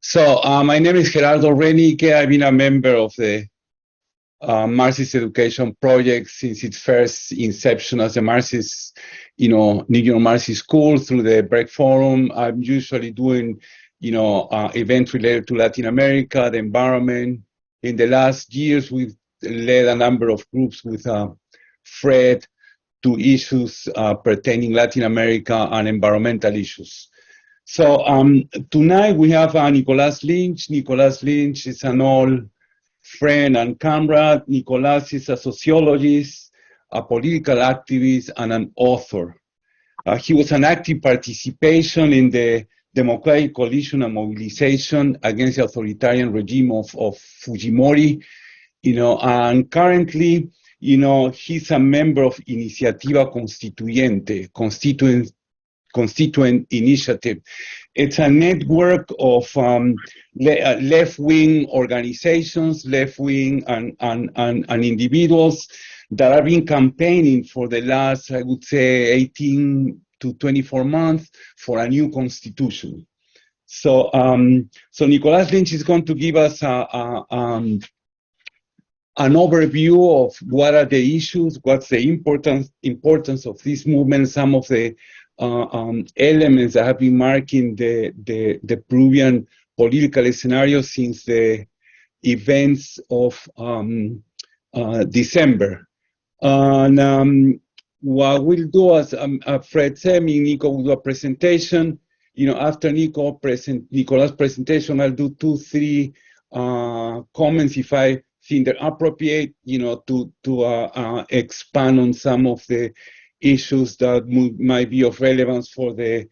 So my name is Gerardo Rénique. I've been a member of the Marxist Education Project since its first inception as a Marxist, New York Marxist School through the Break Forum. I'm usually doing, events related to Latin America, the environment. In the last years, we've led a number of groups with Fred to issues pertaining Latin America and environmental issues. So tonight we have Nicolás Lynch. Nicolás Lynch is an old friend and comrade. Nicolás is a sociologist, a political activist, and an author. He was an active participation in the Democratic Coalition and Mobilization against the authoritarian regime of Fujimori, and currently, he's a member of Iniciativa Constituyente, Constituent Initiative. It's a network of left-wing organizations, left-wing and individuals that have been campaigning for the last, I would say, 18 to 24 months for a new constitution. So Nicolás Lynch is going to give us an overview of what are the issues, what's the importance of this movement, some of the elements that have been marking the Peruvian political scenario since the events of December. And what we'll do, as Fred said, Nico will do a presentation. After Nicolás' presentation, I'll do 2-3 comments if I think they're appropriate, to expand on some of the issues that might be of relevance for the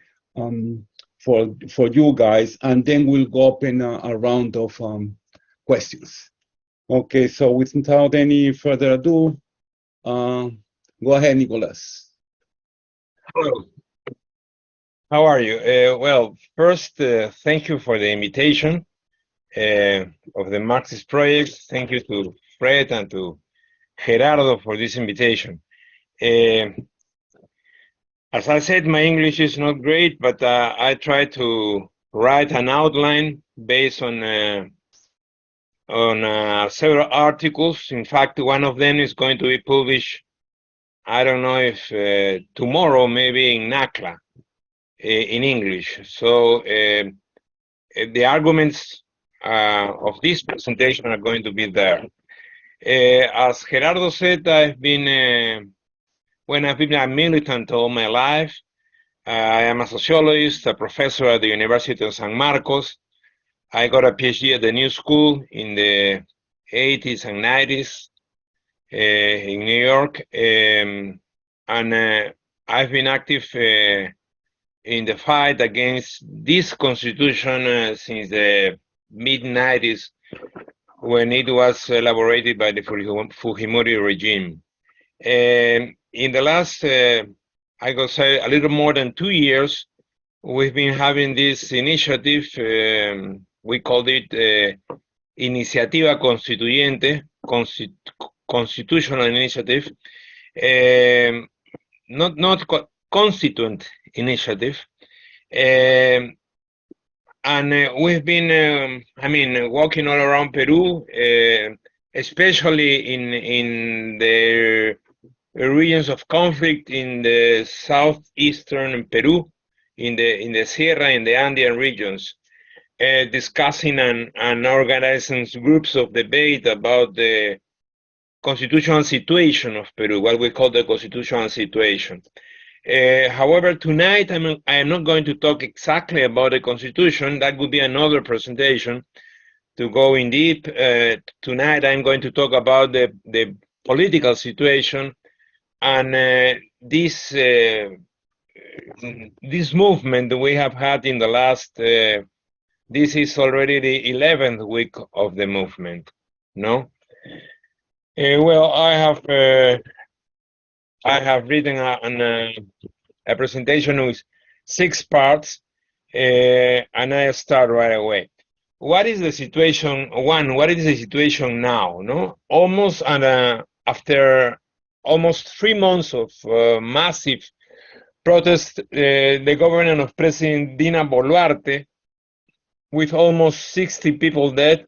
for you guys, and then we'll go open a round of questions. Okay, so without any further ado, go ahead, Nicolás. Hello. How are you? Well, first, thank you for the invitation of the Marxist Project. Thank you to Fred and to Gerardo for this invitation. As I said, my English is not great, but I try to write an outline based on several articles. In fact, one of them is going to be published, I don't know if tomorrow, maybe in NACLA, in English. So the arguments of this presentation are going to be there. As Gerardo said, I've been a militant all my life. I am a sociologist, a professor at the University of San Marcos. I got a PhD at the New School in the 80s and 90s in New York. And I've been active in the fight against this constitution since the mid-90s, when it was elaborated by the Fujimori regime. In the last, I could say, a little more than 2 years, we've been having this initiative. We called it Iniciativa Constituyente, Constitutional Initiative, not Constituent Initiative. And we've been, walking all around Peru, especially in the regions of conflict in the southeastern Peru, in the Sierra, in the Andean regions, discussing and organizing groups of debate about the constitutional situation of Peru, what we call the constitutional situation. However, tonight I am not going to talk exactly about the constitution. That would be another presentation to go in deep. Tonight I'm going to talk about the political situation and this movement that we have had in the last. This is already the 11th week of the movement. No. Well, I have written a presentation with 6 parts, and I'll start right away. What is the situation? What is the situation now? No, almost after almost 3 months of massive protest, the government of President Dina Boluarte with almost 60 people dead,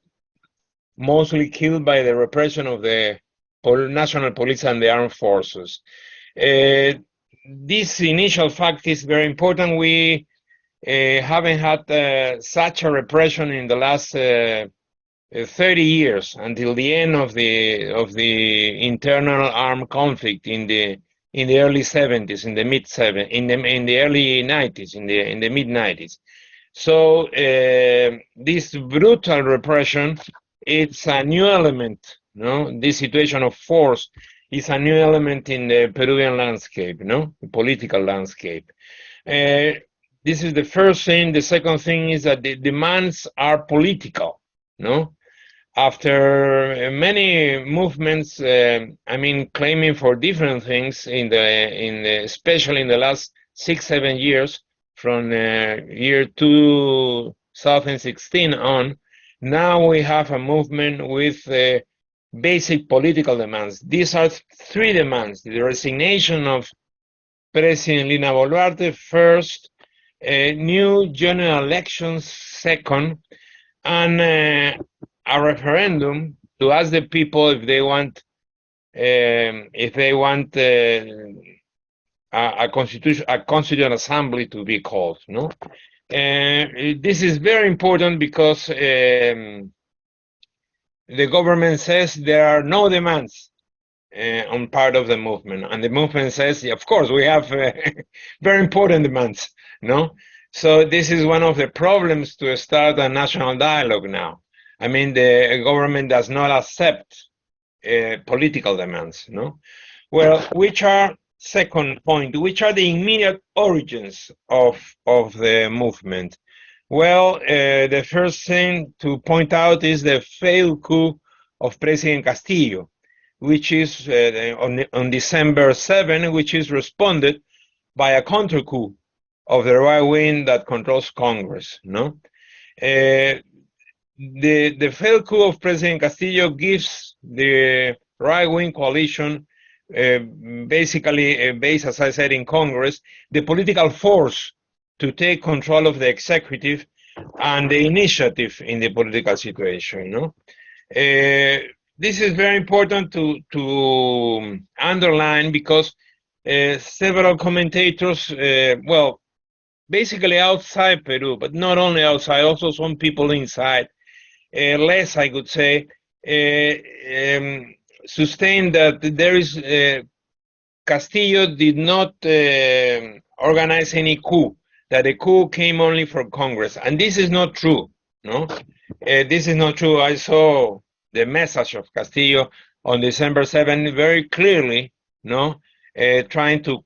mostly killed by the repression of the national police and the armed forces. This initial fact is very important. We haven't had such a repression in the last 30 years until the end of the internal armed conflict in the early 70s, in the in the early 90s, in the mid 90s. So this brutal repression, it's a new element. No, this situation of force is a new element in the Peruvian landscape, no, the political landscape. This is the first thing. The second thing is that the demands are political, no. After many movements, I mean, claiming for different things especially in the last 6-7 years, from year 2016 on, now we have a movement with basic political demands. These are three demands: the resignation of President Lina Boluarte, first, new general elections, second, and a referendum to ask the people if they want a constituent assembly to be called. No, this is very important because the government says there are no demands on part of the movement, and the movement says, of course, we have very important demands. No, so this is one of the problems to start a national dialogue now. I mean, the government does not accept political demands, no? Well, second point, which are the immediate origins of the movement? Well, the first thing to point out is the failed coup of President Castillo, which is on December 7, which is responded by a counter coup of the right wing that controls Congress, no? The failed coup of President Castillo gives the right-wing coalition, basically based, as I said, in Congress, the political force to take control of the executive and the initiative in the political situation. No? This is very important to underline because several commentators, well, basically outside Peru, but not only outside, also some people inside, less, I could say, sustain that there is Castillo did not organize any coup, that the coup came only from Congress, and this is not true. No, this is not true. I saw the message of Castillo on December 7 very clearly. No, trying to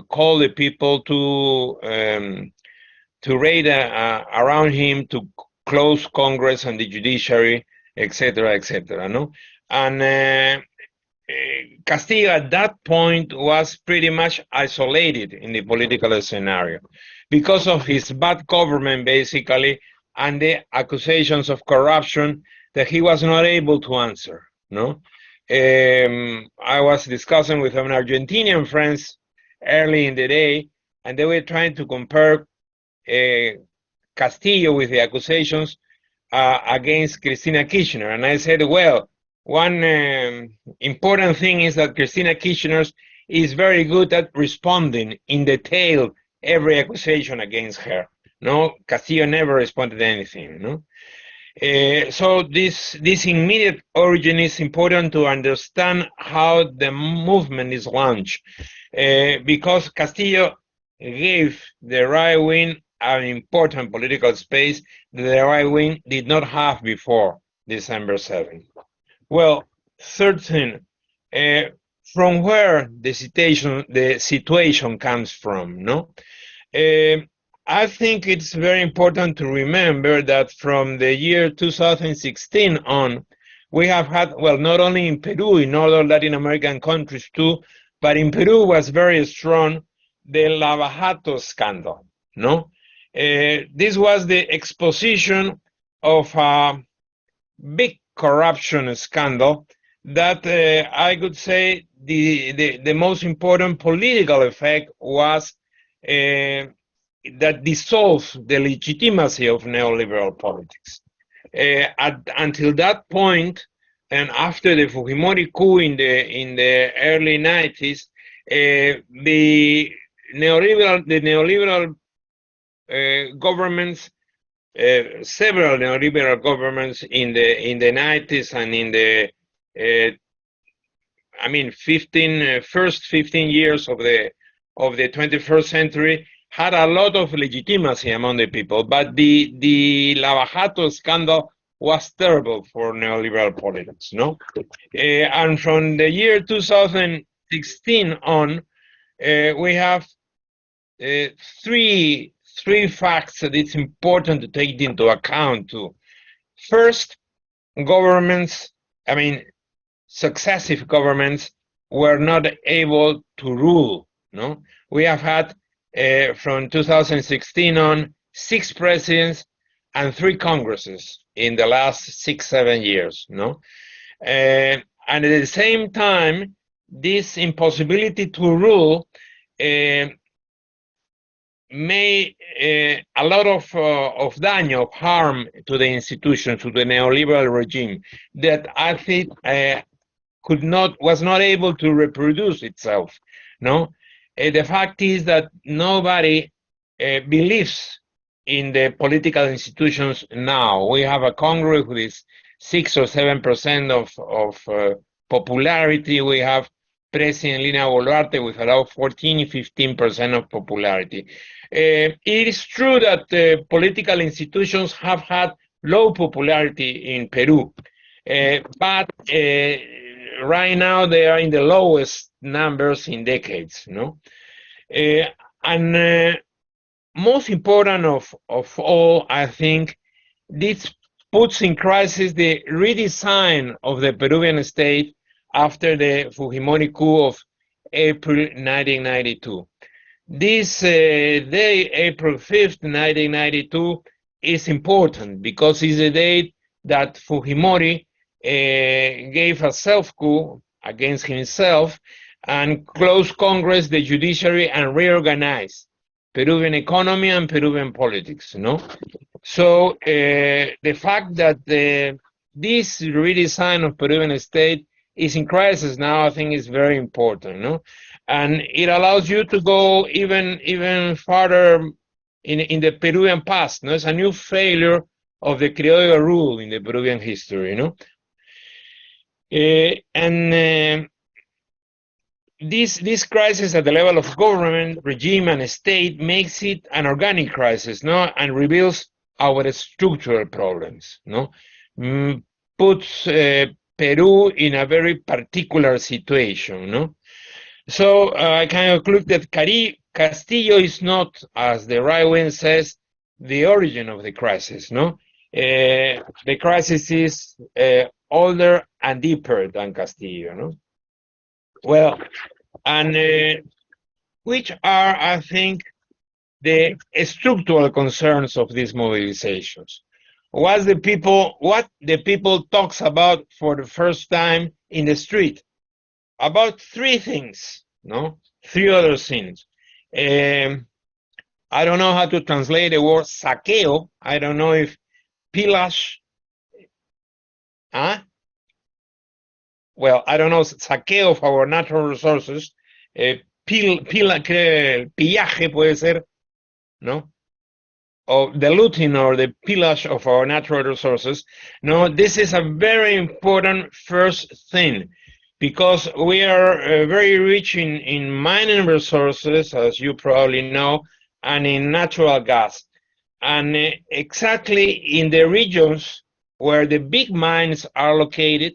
call the people to raid around him, to close Congress and the judiciary, etc., etc. No, and Castillo at that point was pretty much isolated in the political scenario because of his bad government, basically, and the accusations of corruption that he was not able to answer. No, I was discussing with an Argentinian friends early in the day, and they were trying to compare Castillo with the accusations against Cristina Kirchner. And I said, well, one important thing is that Cristina Kirchner is very good at responding in detail every accusation against her. No, Castillo never responded to anything. No, so this immediate origin is important to understand how the movement is launched, because Castillo gave the right wing an important political space that the right wing did not have before December 7. Well, third thing, from where the situation comes from, no? I think it's very important to remember that from the year 2016 on, we have had, well, not only in Peru, in other Latin American countries too, but in Peru was very strong, the Lavajato scandal, no? This was the exposition of a big corruption scandal that I could say the most important political effect was that dissolves the legitimacy of neoliberal politics. Until that point, and after the Fujimori coup in the early 90s, the neoliberal governments, several neoliberal governments in the 90s and in the first 15 years of the 21st century had a lot of legitimacy among the people, but the Lavajato scandal was terrible for neoliberal politics, no? And from the year 2016 on, we have three facts that it's important to take into account too. First, successive governments were not able to rule, no? We have had from 2016 on 6 presidents and 3 congresses in the last 6-7 years, no? And at the same time, this impossibility to rule made a lot of daño, of harm to the institutions, to the neoliberal regime that I think was not able to reproduce itself, no? The fact is that nobody believes in the political institutions now. We have a Congress with 6 or 7% of popularity. We have President Lina Boluarte with around 14-15% of popularity. It is true that political institutions have had low popularity in Peru, but right now they are in the lowest numbers in decades, no? And most important of all, I think, this puts in crisis the redesign of the Peruvian state after the Fujimori coup of April 1992. This day, April 5th, 1992, is important because it's the date that Fujimori gave a self-coup against himself and closed Congress, the judiciary, and reorganized Peruvian economy and Peruvian politics, no? So the fact that this redesign of Peruvian state is in crisis now, I think is very important, no? And it allows you to go even farther in the Peruvian past, no? It's a new failure of the criollo rule in the Peruvian history, no? This crisis at the level of government, regime, and state makes it an organic crisis, no, and reveals our structural problems, no, puts Peru in a very particular situation, no. So I can conclude that Castillo is not, as the right wing says, the origin of the crisis, no. The crisis is older and deeper than Castillo, no. Well, and which are, I think, the structural concerns of these mobilizations? What the people talks about for the first time in the street? About 3 things, no? 3 other things. I don't know how to translate the word saqueo. I don't know if pillage, well, I don't know, saqueo of our natural resources, pillaje puede ser, no? Or the looting or the pillage of our natural resources. No, this is a very important first thing because we are very rich in mining resources, as you probably know, and in natural gas. And exactly in the regions where the big mines are located,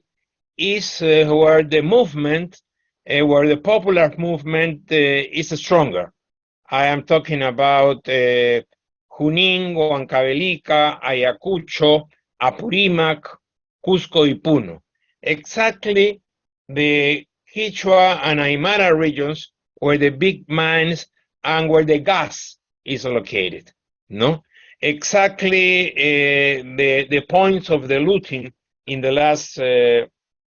is where the movement, where the popular movement is stronger. I am talking about Junín, Huancavelica, Ayacucho, Apurímac, Cusco, y Puno. Exactly the Quechua and Aymara regions where the big mines and where the gas is located, no? Exactly the points of the looting in the last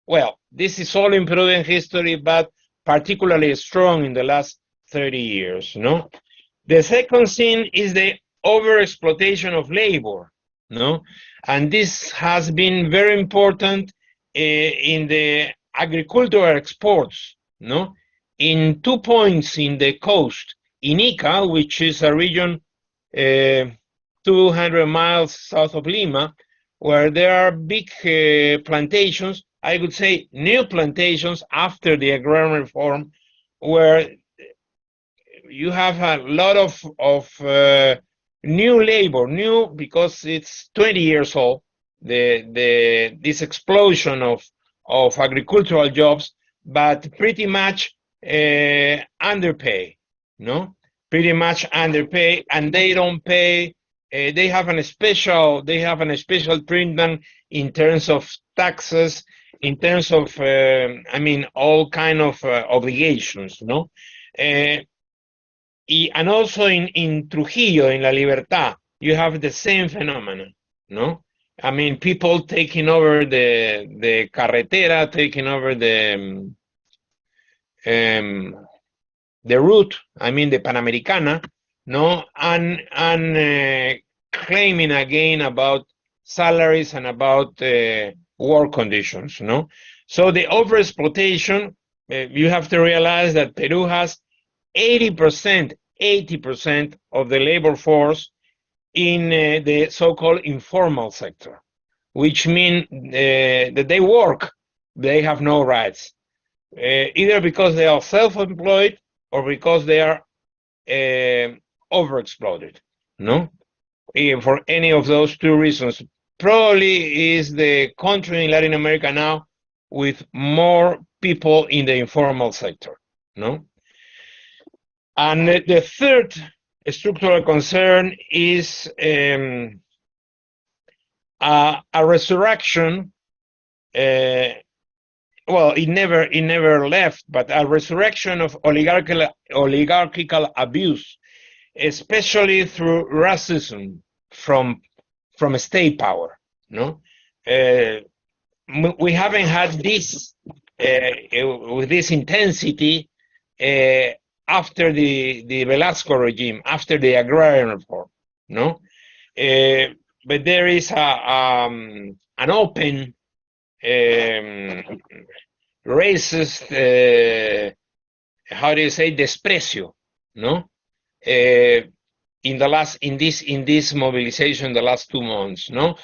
well, this is all in Peruvian history, but particularly strong in the last 30 years, no? The second thing is the overexploitation of labor, no? And this has been very important in the agricultural exports, no? In 2 points in the coast, in Ica, which is a region 200 miles south of Lima, where there are big plantations, I would say new plantations after the agrarian reform, where you have a lot of new labor, new because it's 20 years old, this explosion of agricultural jobs, but pretty much underpay, no? Pretty much underpay, and they don't pay. They have a special treatment in terms of taxes, in terms of I mean all kind of obligations, no? And also in Trujillo, in La Libertad, you have the same phenomenon, no? I mean, people taking over the carretera, taking over the route, I mean the Panamericana, no, and claiming again about salaries and about work conditions, no. So the overexploitation, you have to realize that Peru has 80% of the labor force in the so-called informal sector, which means that they work, they have no rights, either because they are self-employed or because they are overexploited, no? For any of those two reasons, probably is the country in Latin America now with more people in the informal sector, no? And the third structural concern is a resurrection. Well, it never left, but a resurrection of oligarchical abuse, especially through racism from state power. No, we haven't had this with this intensity after the Velasco regime, after the agrarian reform. No, but there is an open racist, how do you say, desprecio, no? In this mobilization, the last 2 months, no?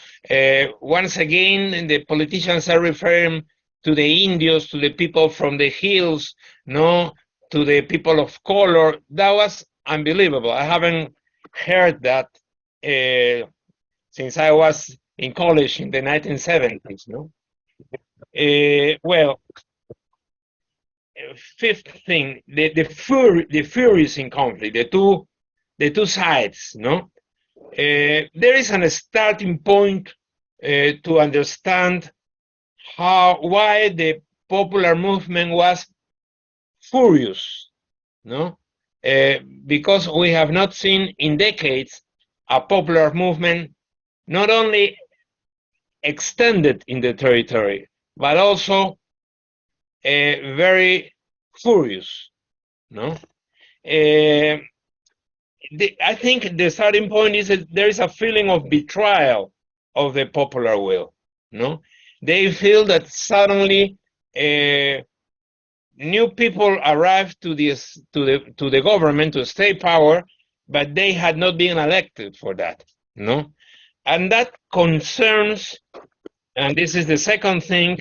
Once again, the politicians are referring to the Indios, to the people from the hills, no? To the people of color. That was unbelievable. I haven't heard that since I was in college in the 1970s, no? Well, fifth thing, the furies in conflict, the two sides, no? There is a starting point to understand why the popular movement was furious, no? Because we have not seen in decades a popular movement not only extended in the territory, but also very furious, no? I think the starting point is that there is a feeling of betrayal of the popular will, no? They feel that suddenly new people arrived to the government, to state power, but they had not been elected for that, no? And that concerns, and this is the second thing,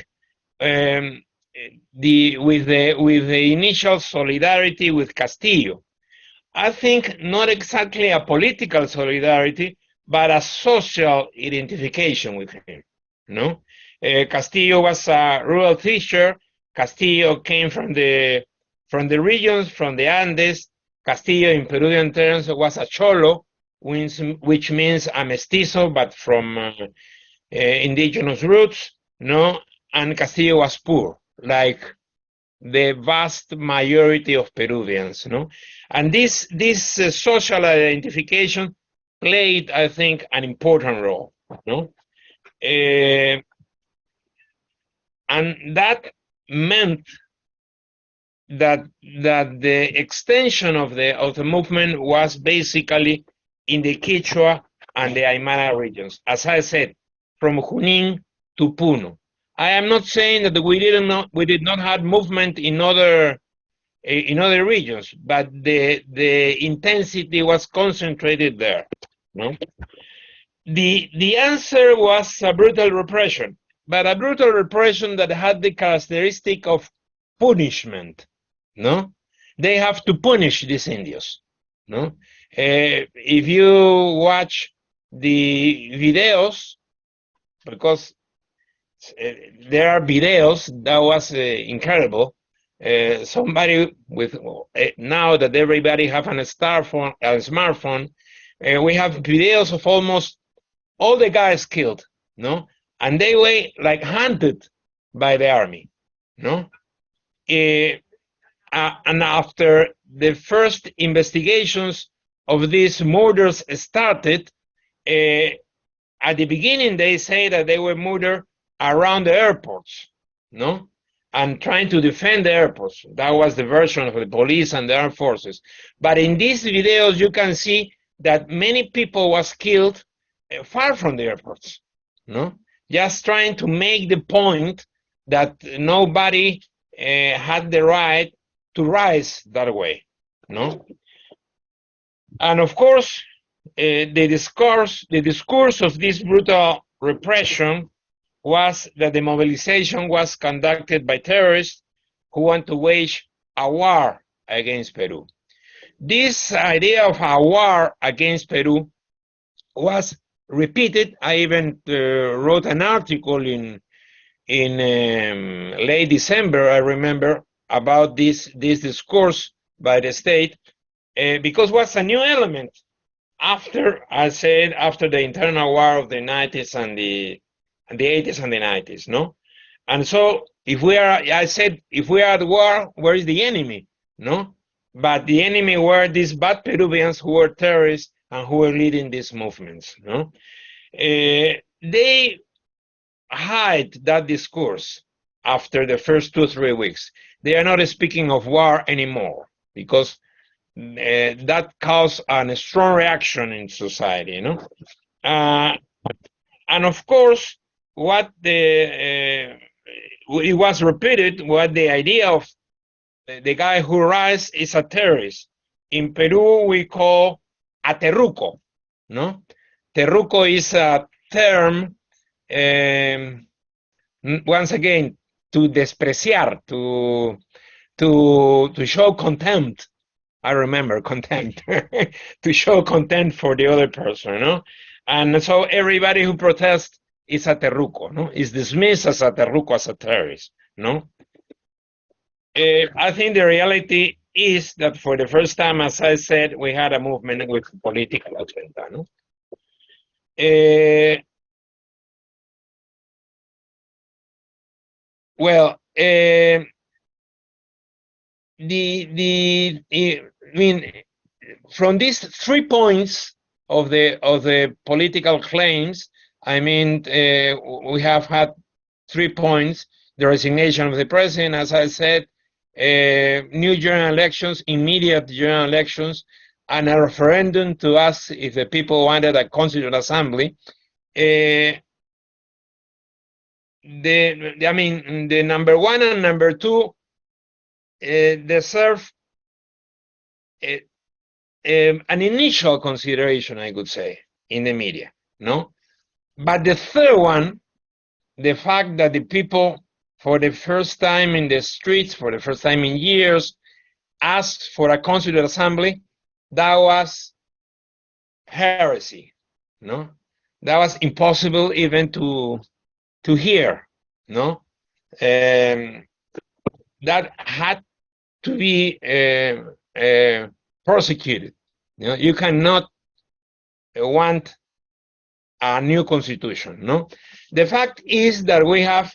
with the initial solidarity with Castillo. I think not exactly a political solidarity, but a social identification with him. No, Castillo was a rural teacher. Castillo came from the regions, from the Andes. Castillo, in Peruvian terms, was a cholo, which means a mestizo, but from indigenous roots. No, and Castillo was poor, like the vast majority of Peruvians, no? And this social identification played, I think, an important role, no? And that meant that the extension of the movement was basically in the Quechua and the Aymara regions. As I said, from Junín to Puno. I am not saying that we did not have movement in other regions, but the intensity was concentrated there. No? The answer was a brutal repression, but a brutal repression that had the characteristic of punishment. No, they have to punish these Indios. No, if you watch the videos, because there are videos, that was incredible. Somebody with now that everybody have a smartphone, we have videos of almost all the guys killed, no, and they were like hunted by the army, no. And after the first investigations of these murders started, at the beginning they say that they were murdered around the airports, no, and trying to defend the airports. That was the version of the police and the armed forces. But in these videos, you can see that many people was killed far from the airports, no, just trying to make the point that nobody had the right to rise that way, no. And of course, the discourse of this brutal repression was that the mobilization was conducted by terrorists who want to wage a war against Peru. This idea of a war against Peru was repeated. I even wrote an article in late December, I remember, about this discourse by the state, because it was a new element after, I said, after the internal war of the 90s and the 80s and the 90s, no? And so I said, if we are at war, where is the enemy, no? But the enemy were these bad Peruvians who were terrorists and who were leading these movements, no? They hide that discourse after the first 2-3 weeks. They are not speaking of war anymore because that caused a strong reaction in society, you know. And of course, it was repeated what the idea of the guy who rise is a terrorist. In Peru, we call a terruco, no? Terruco is a term, once again, to despreciar, to show contempt. I remember contempt, to show contempt for the other person, no? And so everybody who protests is a terruco, no? Is dismissed as a terruco, as a terrorist, no? I think the reality is that for the first time, as I said, we had a movement with political agenda, no? Well, I mean, from these 3 points of the political claims, I mean, we have had 3 points: the resignation of the president, as I said, new general elections, immediate general elections, and a referendum to ask if the people wanted a constituent assembly. The number 1 and number 2 deserve an initial consideration, I could say, in the media, no? But the third one, the fact that the people, for the first time in the streets, for the first time in years, asked for a constituent assembly, that was heresy, no? That was impossible even to hear, no? That had to be prosecuted. You know, you cannot want a new constitution, no? The fact is that we have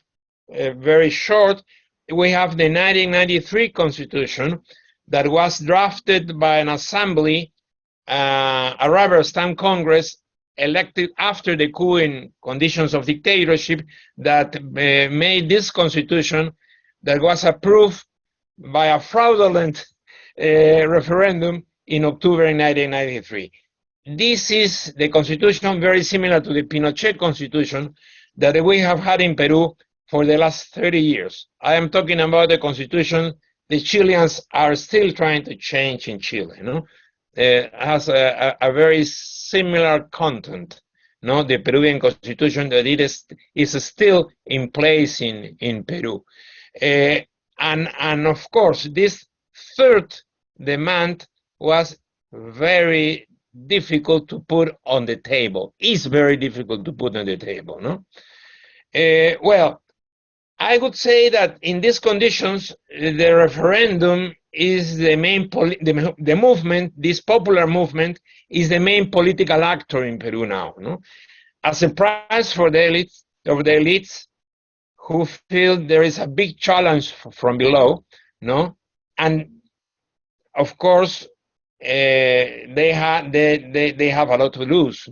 very short, we have the 1993 constitution that was drafted by an assembly, a rubber stamp Congress elected after the coup in conditions of dictatorship that made this constitution that was approved by a fraudulent referendum in October 1993. This is the constitution very similar to the Pinochet constitution that we have had in Peru for the last 30 years. I am talking about the constitution the Chileans are still trying to change in Chile. Has a very similar content. The Peruvian constitution that it is still in place in Peru. And of course, this third demand was very difficult to put on the table. It's very difficult to put on the table. Well, I would say that in these conditions, the referendum is the main the movement. This popular movement is the main political actor in Peru now. As a prize for the elites who feel there is a big challenge from below, and of course they have a lot to lose,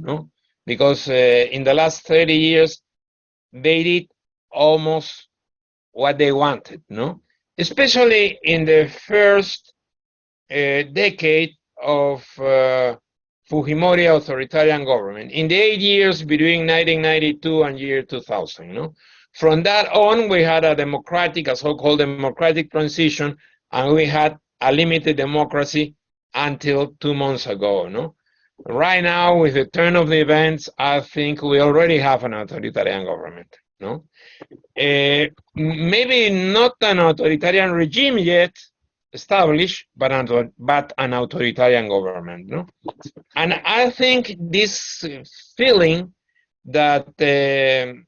because in the last 30 years they did almost what they wanted, especially in the first decade of Fujimori authoritarian government, in the 8 years between 1992 and year 2000. From that on, we had a so-called democratic transition, and we had a limited democracy until 2 months ago. Right now, with the turn of the events, I think we already have an authoritarian government. Maybe not an authoritarian regime yet established, but an authoritarian government. And I think this feeling that there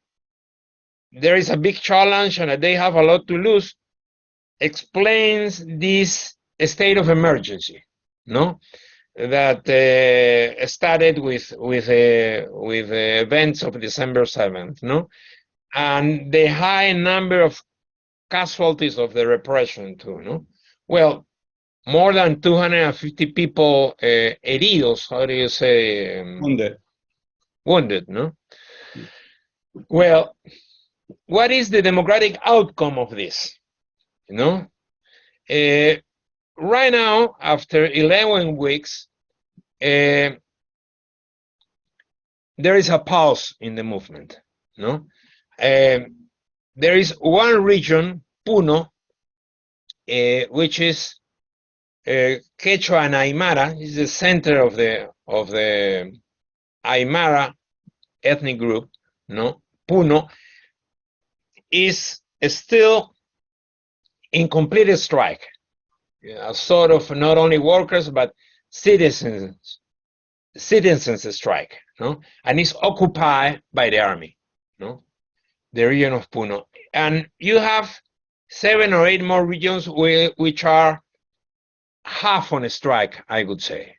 is a big challenge and that they have a lot to lose explains this state of emergency, that started with the events of December 7th, and the high number of casualties of the repression too. Well, more than 250 people heridos, how do you say? Wounded, Well, what is the democratic outcome of this? Right now, after 11 weeks, there is a pause in the movement. There is one region, Puno, which is Quechua and Aymara, is the center of the Aymara ethnic group. Puno is still in complete strike, a sort of not only workers but citizens strike, and it's occupied by the army, the region of Puno. And you have 7 or 8 more regions which are half on a strike, I would say,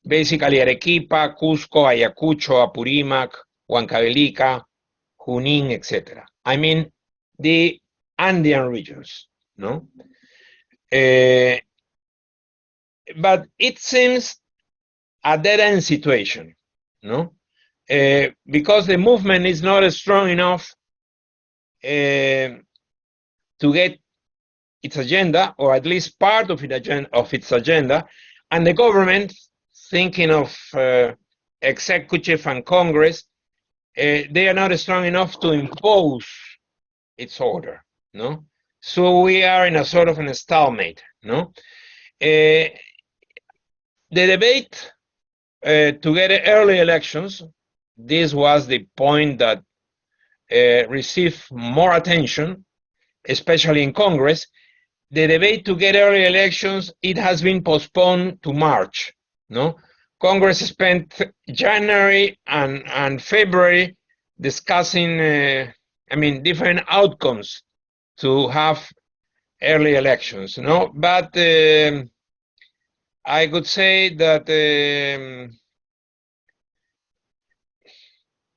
Basically Arequipa, Cusco, Ayacucho, Apurímac, Huancavelica, Junín, etc. I mean the Andean regions, But it seems a dead-end situation, because the movement is not strong enough to get its agenda, or at least part of its agenda, and the government, thinking of executive and Congress, they are not strong enough to impose its order, So we are in a sort of a stalemate, The debate to get early elections, this was the point that received more attention, especially in Congress. The debate to get early elections, it has been postponed to March, Congress spent January and February discussing, different outcomes to have early elections, But I could say that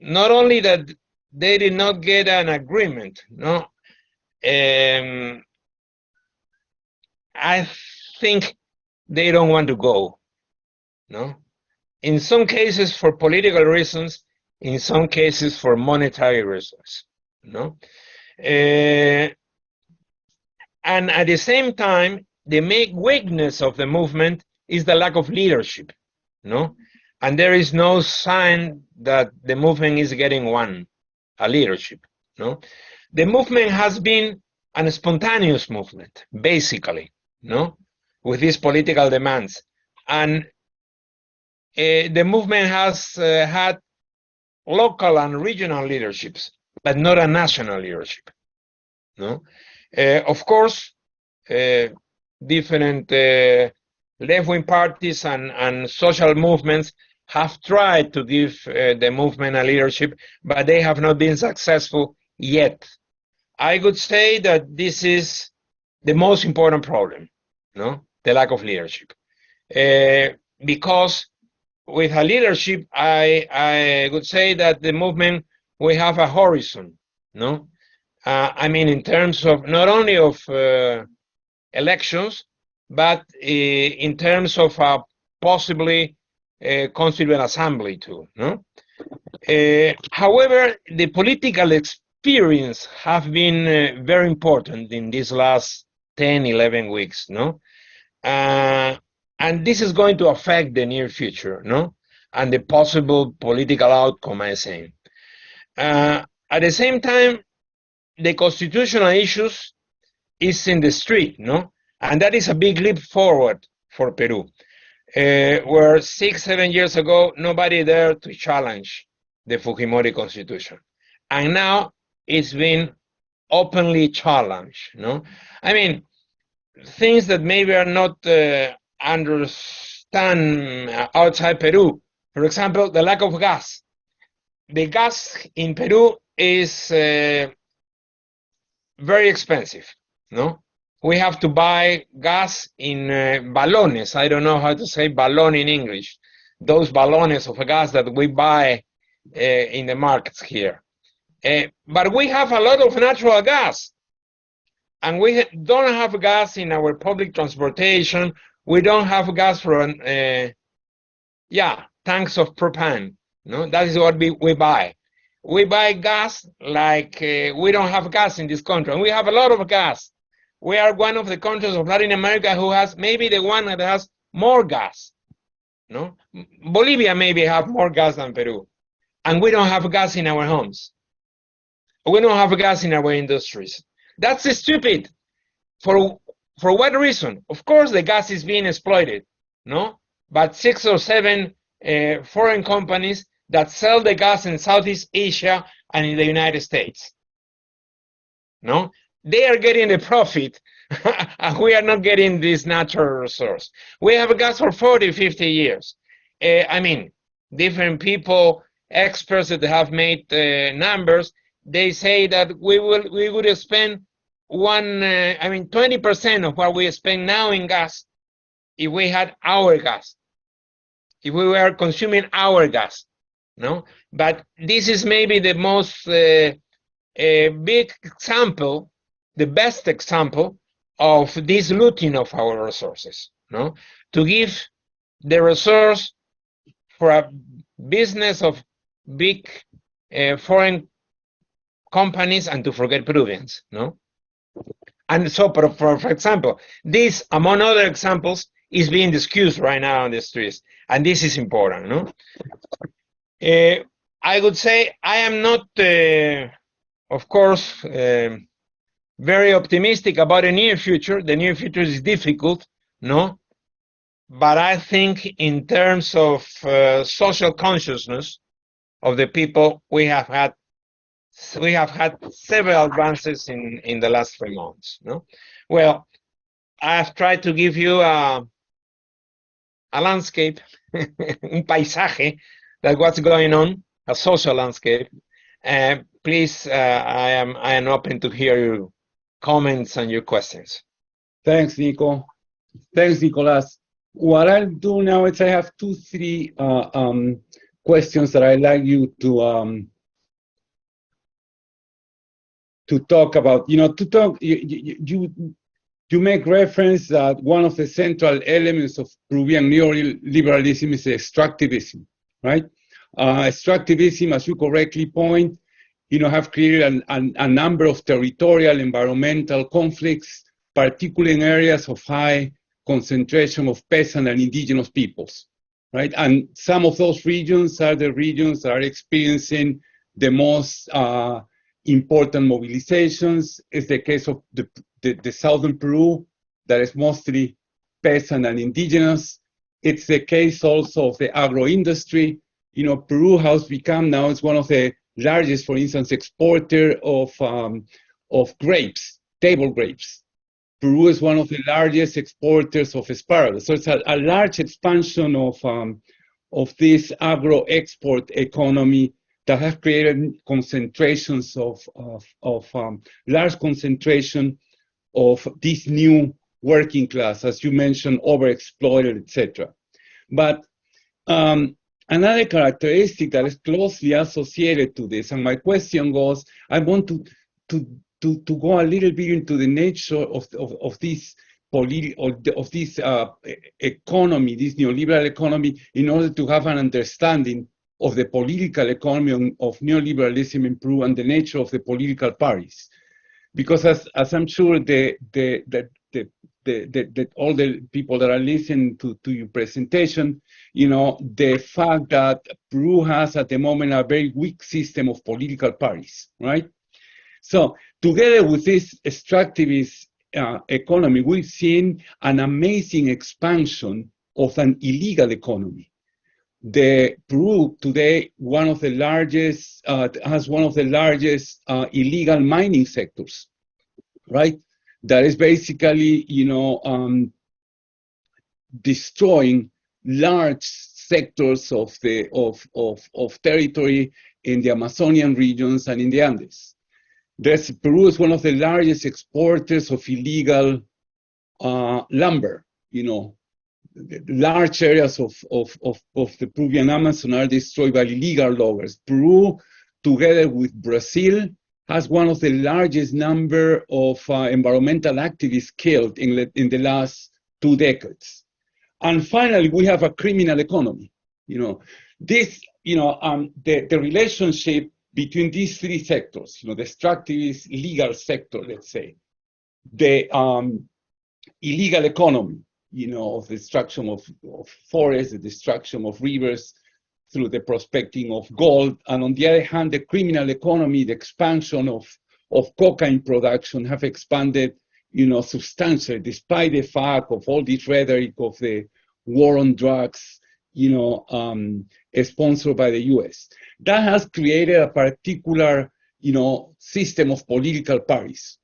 not only that they did not get an agreement, I think they don't want to go, In some cases for political reasons, in some cases for monetary reasons, And at the same time, the main weakness of the movement is the lack of leadership, no? And there is no sign that the movement is getting a leadership, no? The movement has been a spontaneous movement, basically, no? With these political demands. And the movement has had local and regional leaderships, but not a national leadership, no? Of course, different left-wing parties and social movements have tried to give the movement a leadership, but they have not been successful yet. I would say that this is the most important problem, no? The lack of leadership. Because with a leadership, I would say that the movement, we have a horizon, no? I mean, in terms of not only of elections, but in terms of a possibly constituent assembly too, no? However, the political experience have been very important in these last 10, 11 weeks, no? And this is going to affect the near future, no? And the possible political outcome, I say. At the same time, the constitutional issues is in the street, no? And that is a big leap forward for Peru, where 6-7 years ago, nobody dared to challenge the Fujimori constitution. And now it's been openly challenged, no? I mean, things that maybe are not understand outside Peru. For example, the lack of gas. The gas in Peru is very expensive, no? We have to buy gas in balones. I don't know how to say balloon in English. Those balones of gas that we buy in the markets here. But we have a lot of natural gas. And we don't have gas in our public transportation. We don't have gas for, tanks of propane. No, that is what we buy. We buy gas like we don't have gas in this country. And we have a lot of gas. We are one of the countries of Latin America who has maybe the one that has more gas. No, Bolivia maybe have more gas than Peru. And we don't have gas in our homes. We don't have gas in our industries. That's stupid. For what reason? Of course, the gas is being exploited, no? But 6 or 7 foreign companies that sell the gas in Southeast Asia and in the United States, no? They are getting the profit, and we are not getting this natural resource. We have gas for 40, 50 years. I mean, different people, experts that have made numbers, they say that we would spend 20% of what we spend now in gas if we had our gas, if we were consuming our gas, no? But this is maybe the most big example, the best example of this looting of our resources, no? To give the resource for a business of big foreign companies and to forget Peruvians, no? And so, for example, this, among other examples, is being discussed right now on the streets, and this is important, no? I would say I am not, of course, very optimistic about the near future. The near future is difficult, no? But I think in terms of social consciousness of the people, we have had several advances in the last 3 months, no? Well, I've tried to give you a landscape, un paisaje, that what's going on, a social landscape. Please, I am open to hear your comments and your questions. Thanks, Nico. Thanks, Nicolás. What I'll do now is I have 2-3 questions that I'd like you to talk about. You make reference that one of the central elements of Peruvian neoliberalism is extractivism, right? Extractivism, as you correctly point, have created a number of territorial, environmental conflicts particularly in areas of high concentration of peasant and indigenous peoples, right? And some of those regions are the regions that are experiencing the most important mobilizations. It's the case of the southern Peru, that is mostly peasant and indigenous. It's the case also of the agro-industry. You know, Peru has become now, it's one of the largest, for instance, exporter of grapes, table grapes. Peru is one of the largest exporters of asparagus. So it's a large expansion of this agro-export economy that has created concentrations large concentration of this new working class, as you mentioned, overexploited, etc. But another characteristic that is closely associated to this, and my question goes, I want to go a little bit into the nature of this economy, this neoliberal economy, in order to have an understanding of the political economy of neoliberalism in Peru and the nature of the political parties. Because as I'm sure all the people that are listening to your presentation, you know, the fact that Peru has at the moment a very weak system of political parties, right? So together with this extractivist economy, we've seen an amazing expansion of an illegal economy. Peru today, has one of the largest illegal mining sectors, right? That is basically, you know, destroying large sectors of territory in the Amazonian regions and in the Andes. Peru is one of the largest exporters of illegal lumber. You know, large areas of the Peruvian Amazon are destroyed by illegal loggers. Peru, together with Brazil, has one of the largest number of environmental activists killed in the last 2 decades. And finally, we have a criminal economy. You know, this, you know, the relationship between these 3 sectors, you know, the extractivist legal sector, let's say, the illegal economy, you know, of the destruction of forests, the destruction of rivers through the prospecting of gold, and on the other hand, the criminal economy, the expansion of cocaine production have expanded, you know, substantially, despite the fact of all this rhetoric of the war on drugs, you know, sponsored by the US. That has created a particular, you know, system of political parties.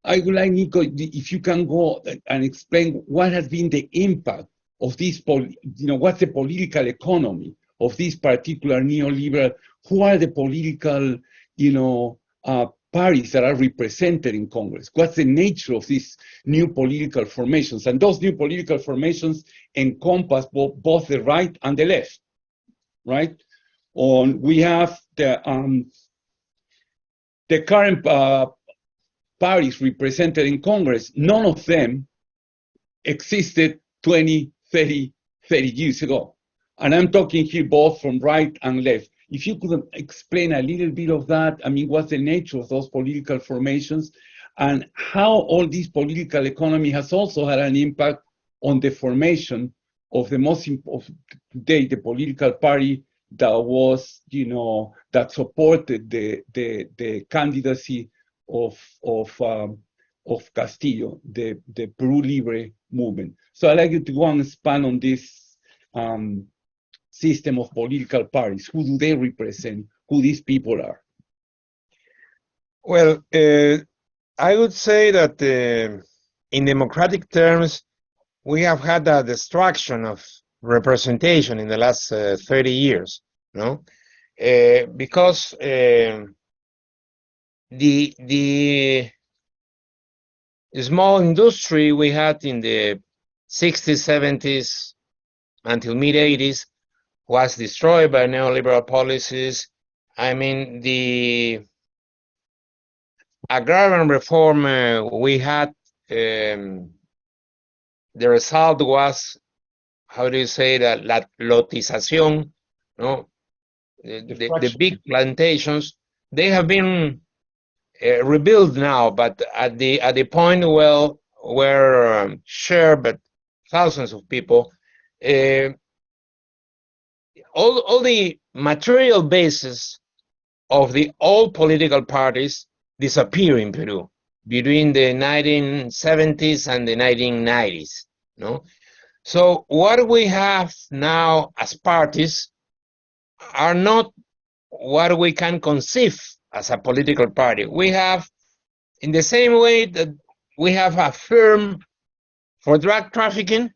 I would like, Nico, if you can go and explain what has been the impact of this, you know, what's the political economy of this particular neoliberal, who are the political, you know, parties that are represented in Congress? What's the nature of these new political formations? And those new political formations encompass both the right and the left, right? We have the current parties represented in Congress. None of them existed 20, 30 years ago. And I'm talking here both from right and left. If you could explain a little bit of that, I mean, what's the nature of those political formations and how all this political economy has also had an impact on the formation of the most important, today, the political party that was, you know, that supported the candidacy of Castillo, the Peru Libre movement. So I'd like you to go and expand on this system of political parties. Who do they represent? Who these people are? Well, I would say that in democratic terms, we have had a destruction of representation in the last 30 years, no? Because the small industry we had in the 60s, 70s, until mid-80s was destroyed by neoliberal policies. I mean, the agrarian reform we had, the result was, how do you say that, la lotización, no? The big plantations, they have been rebuilt now, but at the point were shared by thousands of people. All the material basis of the old political parties disappear in Peru between the 1970s and the 1990s. No? So what we have now as parties are not what we can conceive as a political party. We have, in the same way that we have a firm for drug trafficking,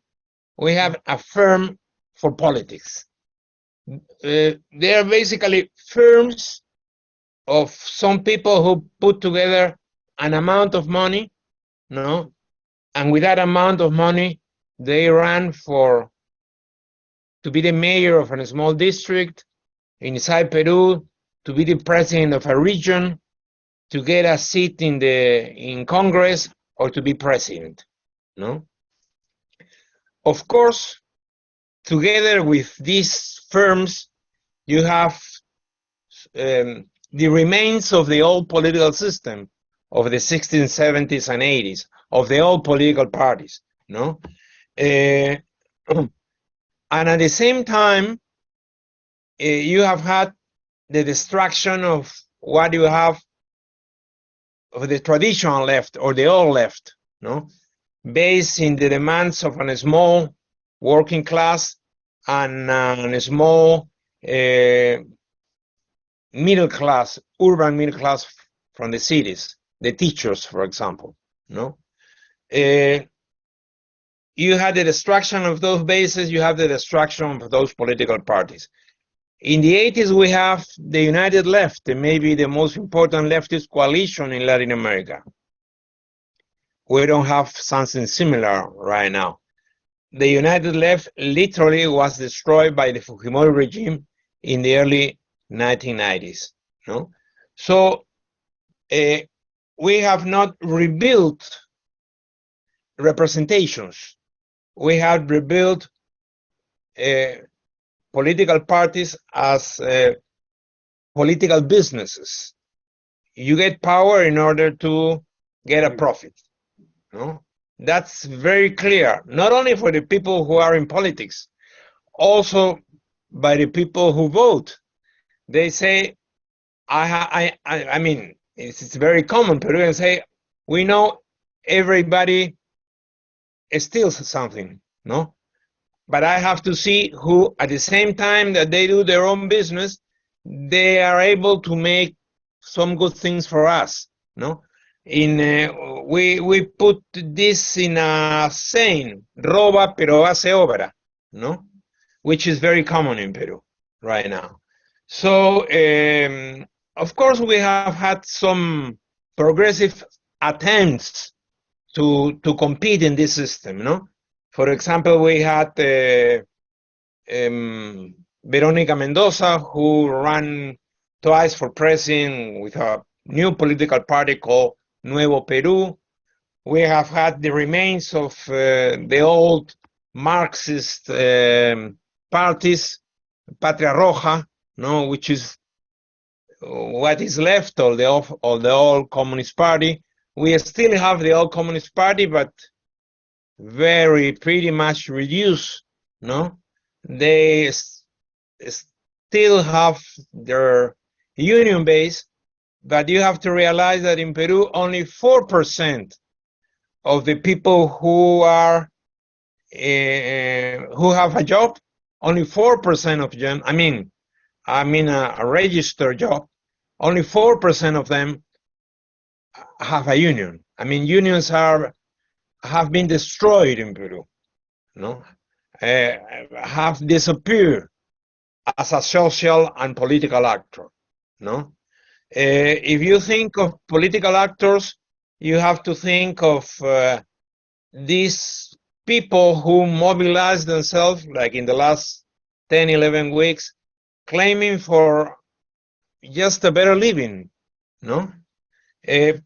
we have a firm for politics. They are basically firms of some people who put together an amount of money, no, and with that amount of money, they ran to be the mayor of a small district inside Peru, to be the president of a region, to get a seat in Congress, or to be president. No. Of course, together with these firms, you have the remains of the old political system of the 16th, 70s, and 80s, of the old political parties, no? And at the same time, you have had the destruction of what you have of the traditional left or the old left, no? Based in the demands of a small working class and a small middle class, urban middle class from the cities, the teachers, for example, no? You had the destruction of those bases, you have the destruction of those political parties. In the 80s, we have the United Left, maybe the most important leftist coalition in Latin America. We don't have something similar right now. The United Left literally was destroyed by the Fujimori regime in the early 1990s. No? So we have not rebuilt representations. We have rebuilt political parties as political businesses. You get power in order to get a profit. No? That's very clear, not only for the people who are in politics, also by the people who vote. They say, I mean, it's very common. Peruvians say, we know everybody steals something, no? But I have to see who, at the same time that they do their own business, they are able to make some good things for us, no? We put this in a saying, roba pero hace obra, no? Which is very common in Peru right now. So, of course, we have had some progressive attempts to compete in this system, no? For example, we had Veronica Mendoza, who ran twice for president with a new political party called Nuevo Peru. We have had the remains of the old Marxist parties, Patria Roja, no, which is what is left of the old Communist Party. We still have the old Communist Party, but pretty much reduced, no? They still have their union base, but you have to realize that in Peru, only 4% of the people who are who have a job, only 4% of them, I mean a registered job, only 4% of them have a union. I mean, unions have been destroyed in Peru, no? Have disappeared as a social and political actor, no? If you think of political actors, you have to think of these people who mobilize themselves, like in the last 10, 11 weeks, claiming for just a better living, no?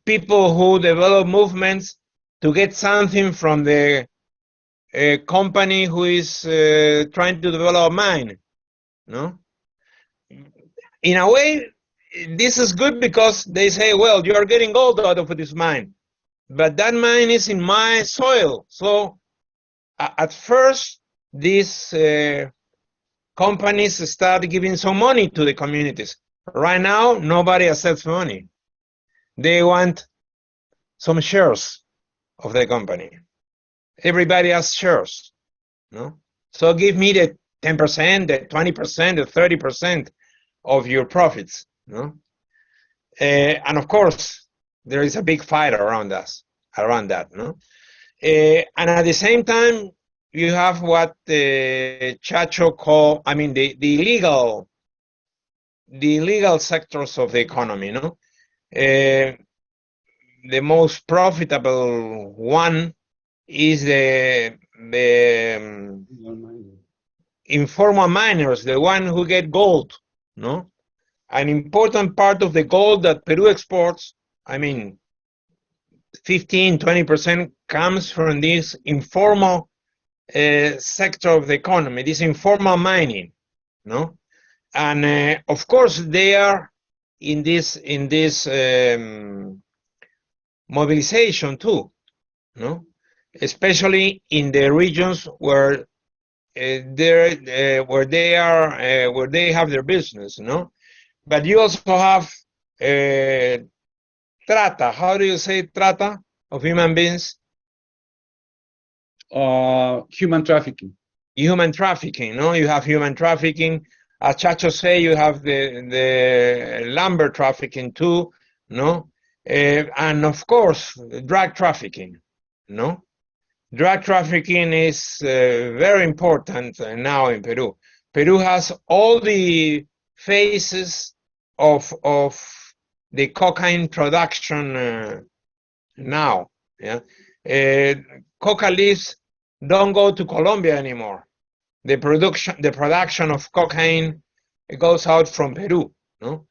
People who develop movements to get something from the company who is trying to develop a mine, no? In a way, this is good because they say, well, you are getting gold out of this mine. but that mine is in my soil. So at first, these companies start giving some money to the communities. Right now, nobody accepts money. They want some shares of the company. Everybody has shares, no? So give me the 10%, the 20%, the 30% of your profits, no? And of course, there is a big fight around that, no? And at the same time, you have what the Chacho call, I mean, the illegal sectors of the economy, no? The most profitable one is the informal miners, the one who get gold, no? An important part of the gold that Peru exports, I mean, 15, 20% comes from this informal sector of the economy, this informal mining, no? And of course, they are in this mobilization too, no? Especially in the regions where where they have their business, no? But you also have trata. How do you say trata of human beings? Human trafficking. Human trafficking, no? You have human trafficking. As Chacho say, you have the lumber trafficking too, no? And of course, drug trafficking, no? Drug trafficking is very important now in Peru. Peru has all the phases of the cocaine production now. Yeah, coca leaves don't go to Colombia anymore. The production of cocaine goes out from Peru. No,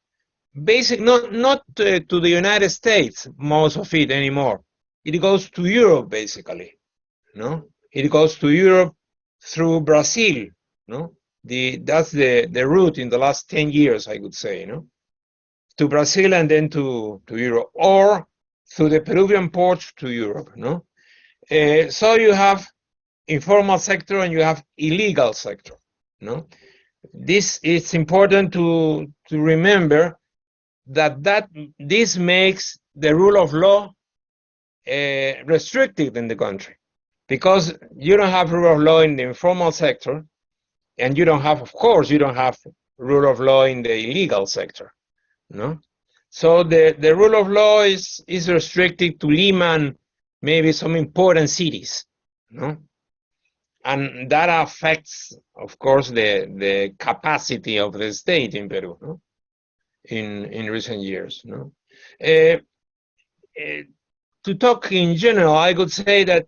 not to the United States, most of it anymore. It goes to Europe basically. No, it goes to Europe through Brazil. No, that's the route in the last 10 years, I would say. No, to Brazil and then to Europe, or through the Peruvian ports to Europe. No, so you have informal sector and you have illegal sector. No, this is important to remember that this makes the rule of law restricted in the country, because you don't have rule of law in the informal sector, and you don't have, of course, you don't have rule of law in the illegal sector, no? So the rule of law is restricted to Lima and maybe some important cities, no? And that affects, of course, the capacity of the state in Peru, no? In recent years, no? To talk in general, I could say that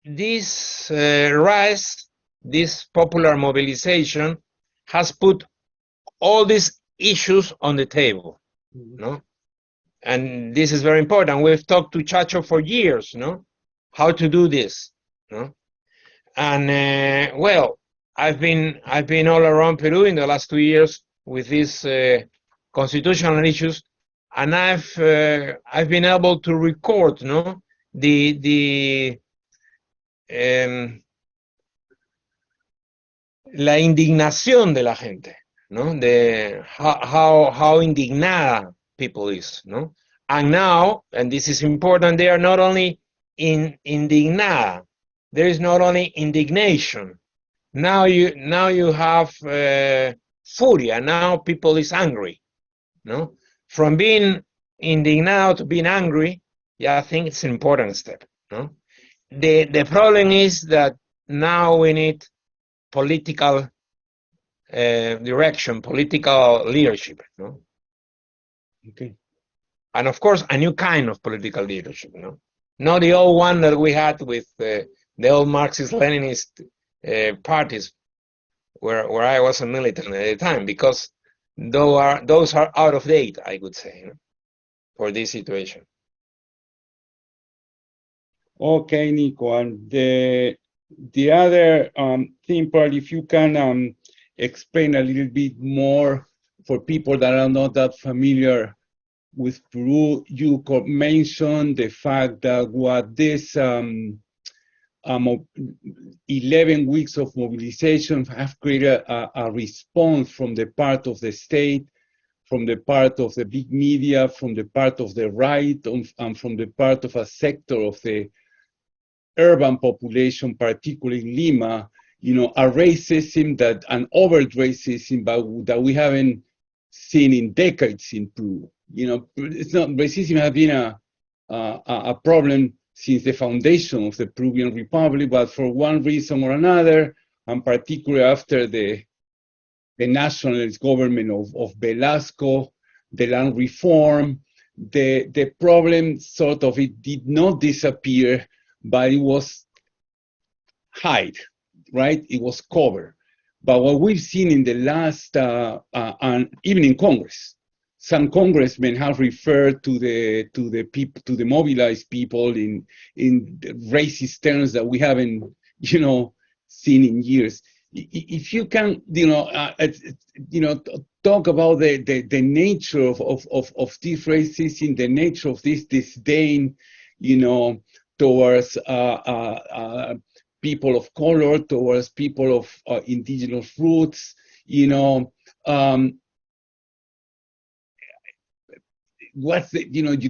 this rise, this popular mobilization, has put all these issues on the table, no? And this is very important. We've talked to Chacho for years, no? How to do this, no? And well, I've been all around Peru in the last 2 years with these constitutional issues, and I've been able to record, no, la indignación de la gente, ¿no? De how indignada people is, ¿no? And now, and this is important, they are not only indignada, there is not only indignation. Now you have furia. Now people is angry, no? From being indignado to being angry, yeah, I think it's an important step, no? The problem is that now we need political direction, political leadership, no? Okay. And of course, a new kind of political leadership, no? Not the old one that we had with the old Marxist-Leninist parties, where I was a militant at the time, because those are out of date, I would say, no? For this situation. Okay, Nico, and the other thing, probably if you can explain a little bit more for people that are not that familiar with Peru, you mentioned the fact that what this 11 weeks of mobilization have created a response from the part of the state, from the part of the big media, from the part of the right, and from the part of a sector of the urban population, particularly in Lima, a racism an overt racism, but that we haven't seen in decades in Peru. It's not racism has been a problem since the foundation of the Peruvian Republic, but for one reason or another, and particularly after the nationalist government of Velasco, the land reform, the problem it did not disappear, but it was hide, right? It was covered. But what we've seen in the last, and even in Congress, some congressmen have referred to the mobilized people in racist terms that we haven't, seen in years. If you can, talk about the nature of this racism, the nature of this disdain, towards people of color, towards people of indigenous roots, you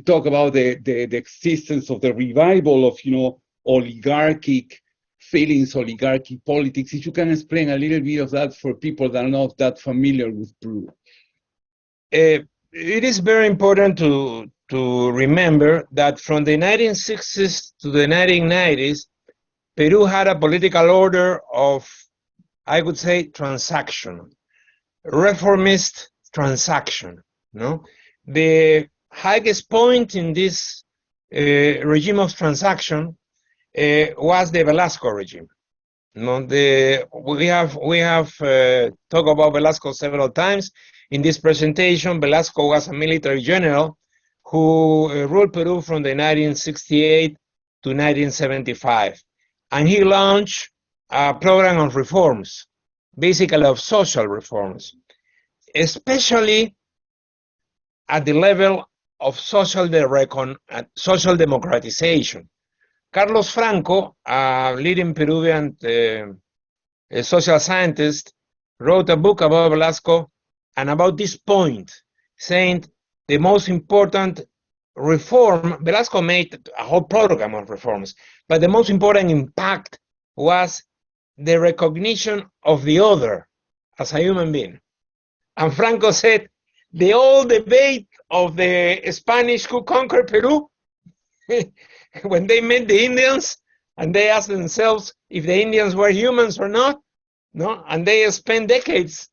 talk about the existence of the revival of, oligarchic feelings, oligarchic politics. If you can explain a little bit of that for people that are not that familiar with Peru. It is very important to remember that from the 1960s to the 1990s, Peru had a political order of, I would say, transaction, reformist transaction. The highest point in this regime of transaction was the Velasco regime. We have talked about Velasco several times. In this presentation, Velasco was a military general who ruled Peru from the 1968 to 1975. And he launched a program of reforms, basically of social reforms, especially at the level of social democratization. Carlos Franco, a leading Peruvian social scientist, wrote a book about Velasco and about this point, saying the most important reform, Velasco made a whole program of reforms, but the most important impact was the recognition of the other as a human being. And Franco said, the old debate of the Spanish who conquered Peru, when they met the Indians and they asked themselves if the Indians were humans or not, and they spent decades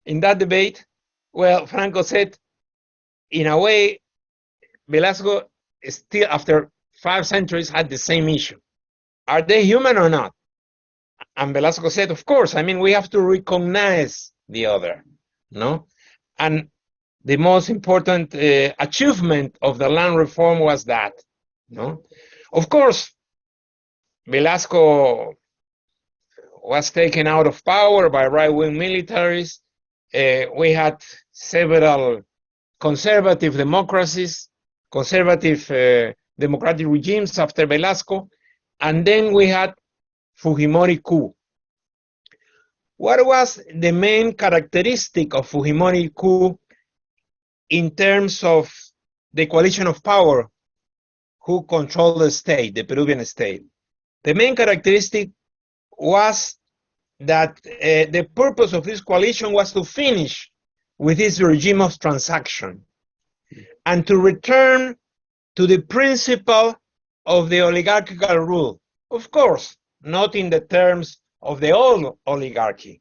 in that debate. Well, Franco said, in a way, Velasco still, after 5 centuries, had the same issue. Are they human or not? And Velasco said, of course, we have to recognize the other, And the most important achievement of the land reform was that, Of course, Velasco was taken out of power by right-wing militaries. We had several conservative democracies, conservative democratic regimes after Velasco, and then we had Fujimori coup. What was the main characteristic of Fujimori coup in terms of the coalition of power who controlled the state, the Peruvian state? The main characteristic was that the purpose of this coalition was to finish with this regime of transaction and to return to the principle of the oligarchical rule. Of course, not in the terms of the old oligarchy,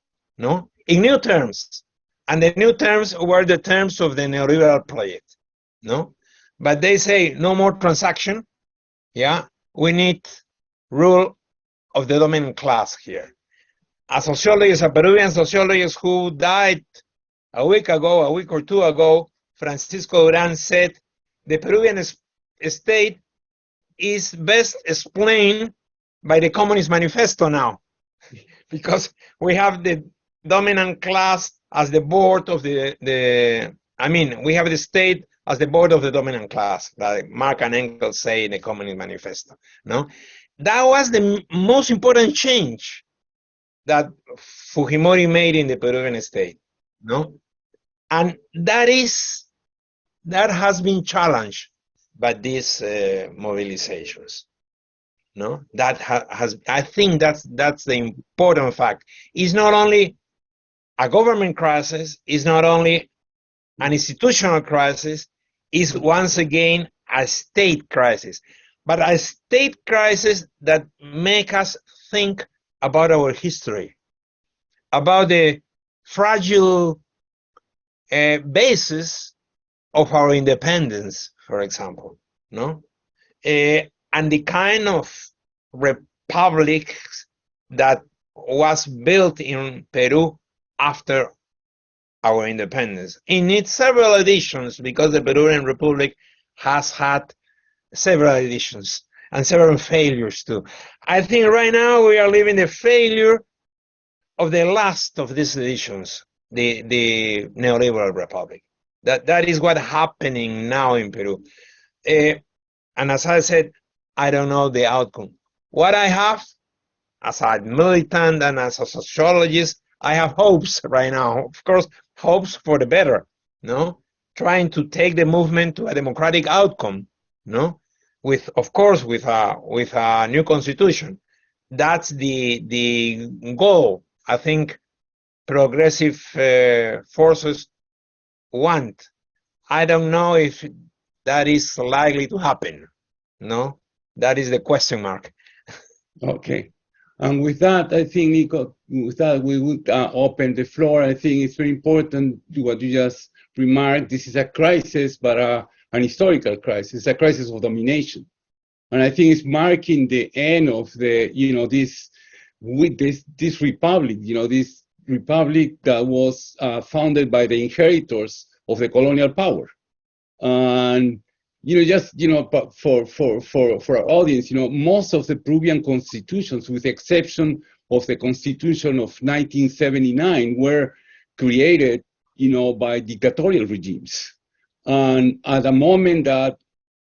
in new terms. And the new terms were the terms of the neoliberal project, But they say no more transaction, we need rule of the dominant class here. A sociologist, a Peruvian sociologist who died a week or two ago, Francisco Duran, said the Peruvian state is best explained by the Communist Manifesto now, because we have the dominant class as the board of we have the state as the vote of the dominant class, like Marx and Engels say in the Communist Manifesto. No, that was the most important change that Fujimori made in the Peruvian state. No, and that has been challenged by these mobilizations. No, that has. I think that's the important fact. It's not only a government crisis. It's not only an institutional crisis. It's once again a state crisis, but a state crisis that make us think about our history, about the fragile basis of our independence, for example, no, and the kind of republic that was built in Peru after our independence. In its several editions, because the Peruvian Republic has had several editions and several failures too. I think right now we are living the failure of the last of these editions, the neoliberal republic. That is what's happening now in Peru. And as I said, I don't know the outcome. What I have, as a militant and as a sociologist, I have hopes right now. Of course, hopes for the better, no? Trying to take the movement to a democratic outcome, no? With, of course, with a new constitution. That's the goal. I think progressive forces want. I don't know if that is likely to happen, no? That is the question mark. Okay. And with that, I think, Nico, with that, we would open the floor. I think it's very important what you just remarked. This is a crisis, but an historical crisis, a crisis of domination. And I think it's marking the end of the, this republic, this republic that was founded by the inheritors of the colonial power. And but for our audience, most of the Peruvian constitutions, with the exception of the Constitution of 1979, were created, by dictatorial regimes. And at a moment that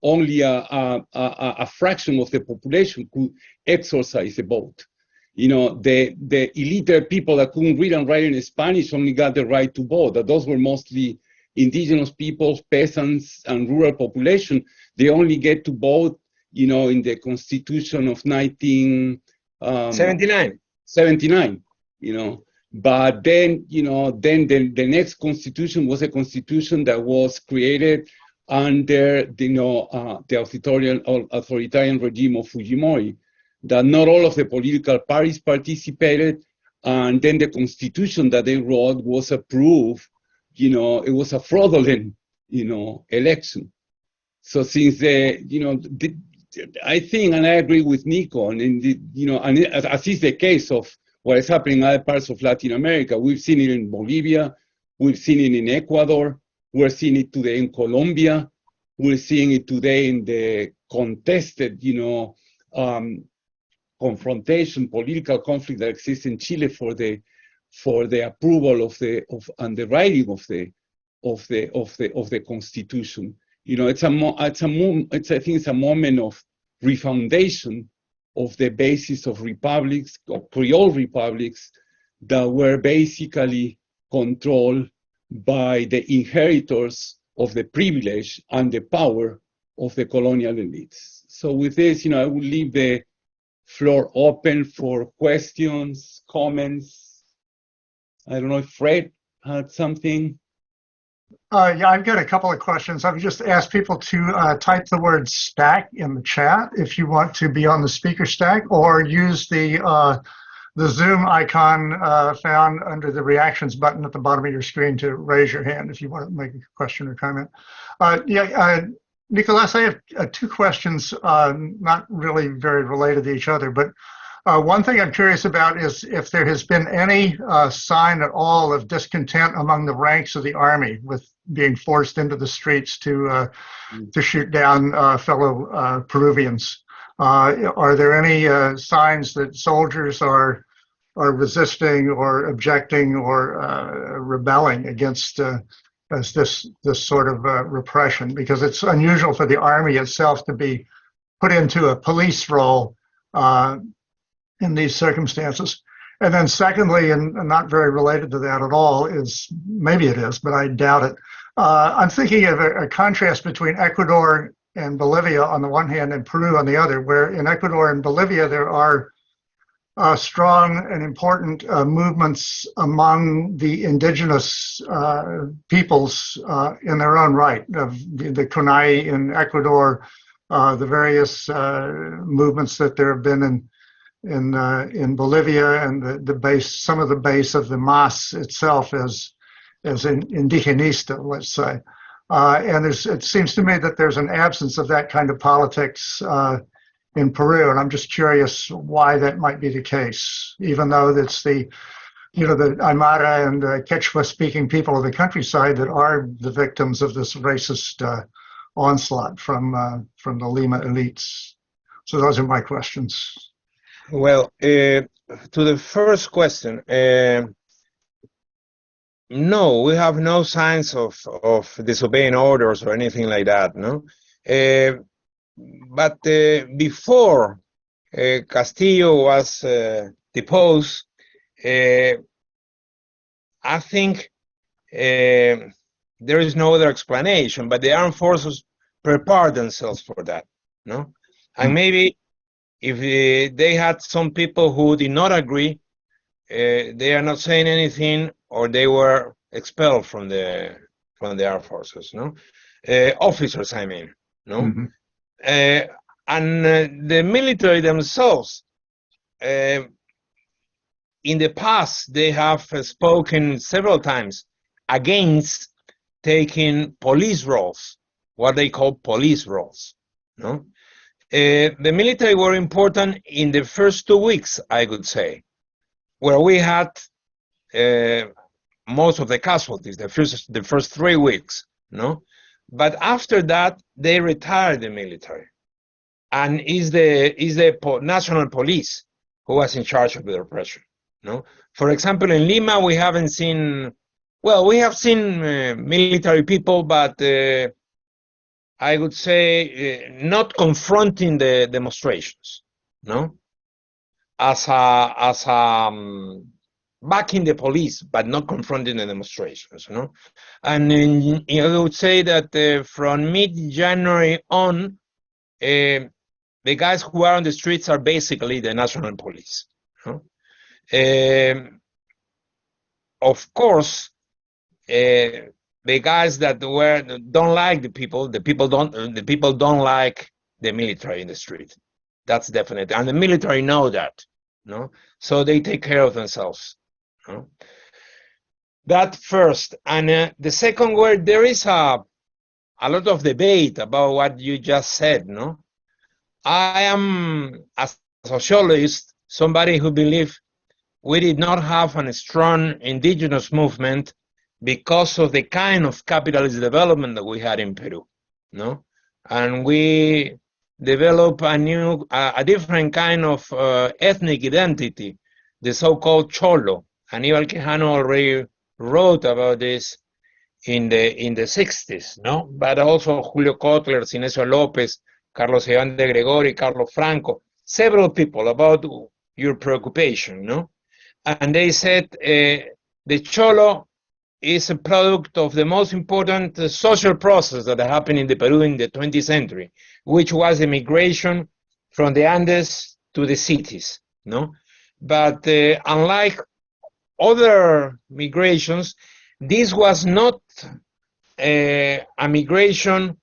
only a fraction of the population could exercise the vote. The illiterate people that couldn't read and write in Spanish only got the right to vote. That those were mostly indigenous peoples, peasants, and rural population. They only get to vote, in the Constitution of 1979. 79, But then, then the next constitution was a constitution that was created under, the authoritarian regime of Fujimori, that not all of the political parties participated, and then the constitution that they wrote was approved. It was a fraudulent, election. So since I think, and I agree with Nico, and as is the case of what is happening in other parts of Latin America, we've seen it in Bolivia, we've seen it in Ecuador, we're seeing it today in Colombia, we're seeing it today in the contested, confrontation, political conflict that exists in Chile for the approval and the writing of the Constitution. I think it's a moment of refoundation of the basis of republics, of Creole republics, that were basically controlled by the inheritors of the privilege and the power of the colonial elites. So with this, I will leave the floor open for questions, comments. I don't know if Fred had something. Yeah, I've got a couple of questions. I've just asked people to type the word stack in the chat if you want to be on the speaker stack, or use the Zoom icon found under the reactions button at the bottom of your screen to raise your hand if you want to make a question or comment. Nicolás, I have two questions, not really very related to each other, but one thing I'm curious about is if there has been any sign at all of discontent among the ranks of the army with being forced into the streets to shoot down fellow Peruvians. Are there any signs that soldiers are resisting or objecting or rebelling against as this sort of repression, because it's unusual for the army itself to be put into a police role in these circumstances. And then secondly, and not very related to that at all, is, maybe it is, but I doubt it, I'm thinking of a contrast between Ecuador and Bolivia on the one hand and Peru on the other, where in Ecuador and Bolivia there are strong and important movements among the indigenous peoples in their own right, of the Kunai in Ecuador, the various movements that there have been in Bolivia, and the base, some of the base of the MAS itself as indigenista, let's say. And it seems to me that there's an absence of that kind of politics in Peru, and I'm just curious why that might be the case, even though it's the Aymara and Quechua-speaking people of the countryside that are the victims of this racist onslaught from the Lima elites. So those are my questions. Well, to the first question, no, we have no signs of disobeying orders or anything like that, no? But before Castillo was deposed, I think there is no other explanation, but the armed forces prepared themselves for that, no? And maybe if they had some people who did not agree, they are not saying anything, or they were expelled from the armed forces, no? Officers, I mean, no? Mm-hmm. And the military themselves, in the past, they have spoken several times against taking police roles, what they call police roles, no? The military were important in the first 2 weeks, I would say, where we had most of the casualties, the first 3 weeks, no? But after that, they retired the military, and is the national police who was in charge of the repression, no? For example, in Lima, we haven't seen, well, we have seen military people, but I would say not confronting the demonstrations, no? As backing the police, but not confronting the demonstrations, no? And I would say that from mid-January on, the guys who are on the streets are basically the national police, no? Of course, the guys that don't like the people don't like the military in the street. That's definite, and the military know that, no? So they take care of themselves, no? That first, and the second, where there is a lot of debate about what you just said, no? I am, as a sociologist, somebody who believes we did not have a strong indigenous movement because of the kind of capitalist development that we had in Peru, no? And we developed a different kind of ethnic identity, the so-called Cholo. Aníbal Quijano already wrote about this in the 60s, no? But also Julio Kotler, Sinesio Lopez, Carlos Iván de Gregori, Carlos Franco, several people about your preoccupation, no? And they said the Cholo is a product of the most important social process that happened in the Peru in the 20th century, which was the migration from the Andes to the cities, no? But unlike other migrations, this was not a migration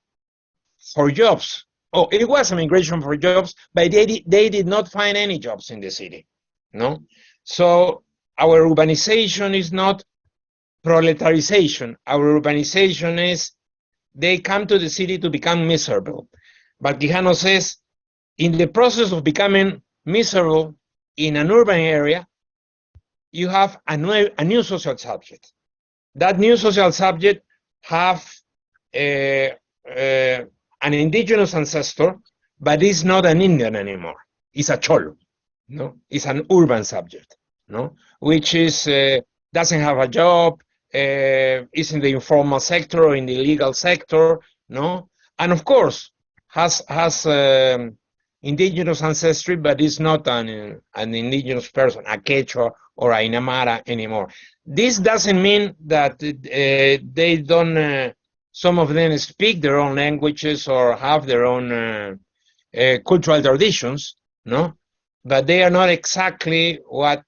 for jobs. Oh, it was a migration for jobs, but they did not find any jobs in the city, no? So our urbanization is not proletarization. Our urbanization is they come to the city to become miserable. But Quijano says, in the process of becoming miserable in an urban area, you have a new social subject. That new social subject have an indigenous ancestor, but it's not an Indian anymore. It's a Cholo, no? It's an urban subject, no? Which is doesn't have a job, is in the informal sector or in the illegal sector, no? And of course, has indigenous ancestry, but is not an indigenous person, a Quechua or a Aymara anymore. This doesn't mean that they don't, some of them speak their own languages or have their own cultural traditions, no? But they are not exactly what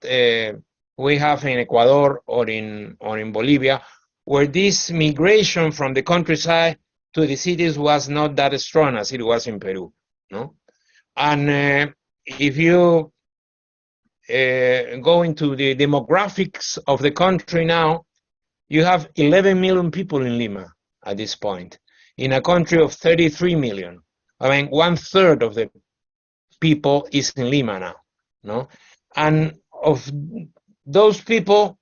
we have in Ecuador or in Bolivia, where this migration from the countryside to the cities was not that strong as it was in Peru, no? And if you go into the demographics of the country now, you have 11 million people in Lima at this point, in a country of 33 million. I mean, 1/3 of the people is in Lima now, no? And of those people,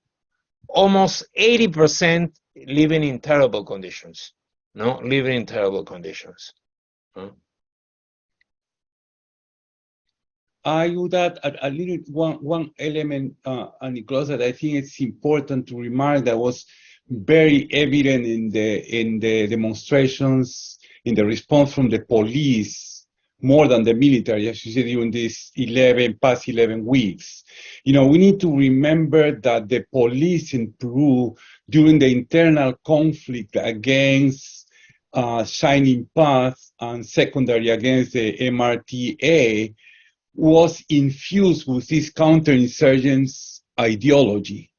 almost 80% living in terrible conditions, no? Living in terrible conditions. No? I would add a little one element, Nicolás, that I think it's important to remark that was very evident in the demonstrations, in the response from the police, more than the military, as you said, during these past 11 weeks. You know, we need to remember that the police in Peru, during the internal conflict against Shining Path and secondary against the MRTA, was infused with this counterinsurgency ideology.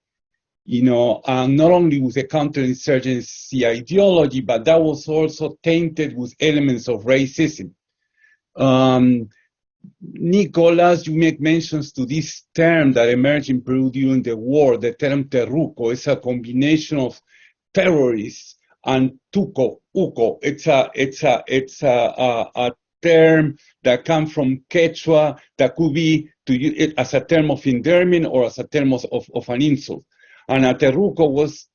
You know, not only with the counterinsurgency ideology, but that was also tainted with elements of racism. Nicolás, you make mentions to this term that emerged in Peru during the war, the term terruco. It's a combination of terrorists and uco. It's a term that comes from Quechua that could be to use as a term of endearment or as a term of an insult. And a terruco was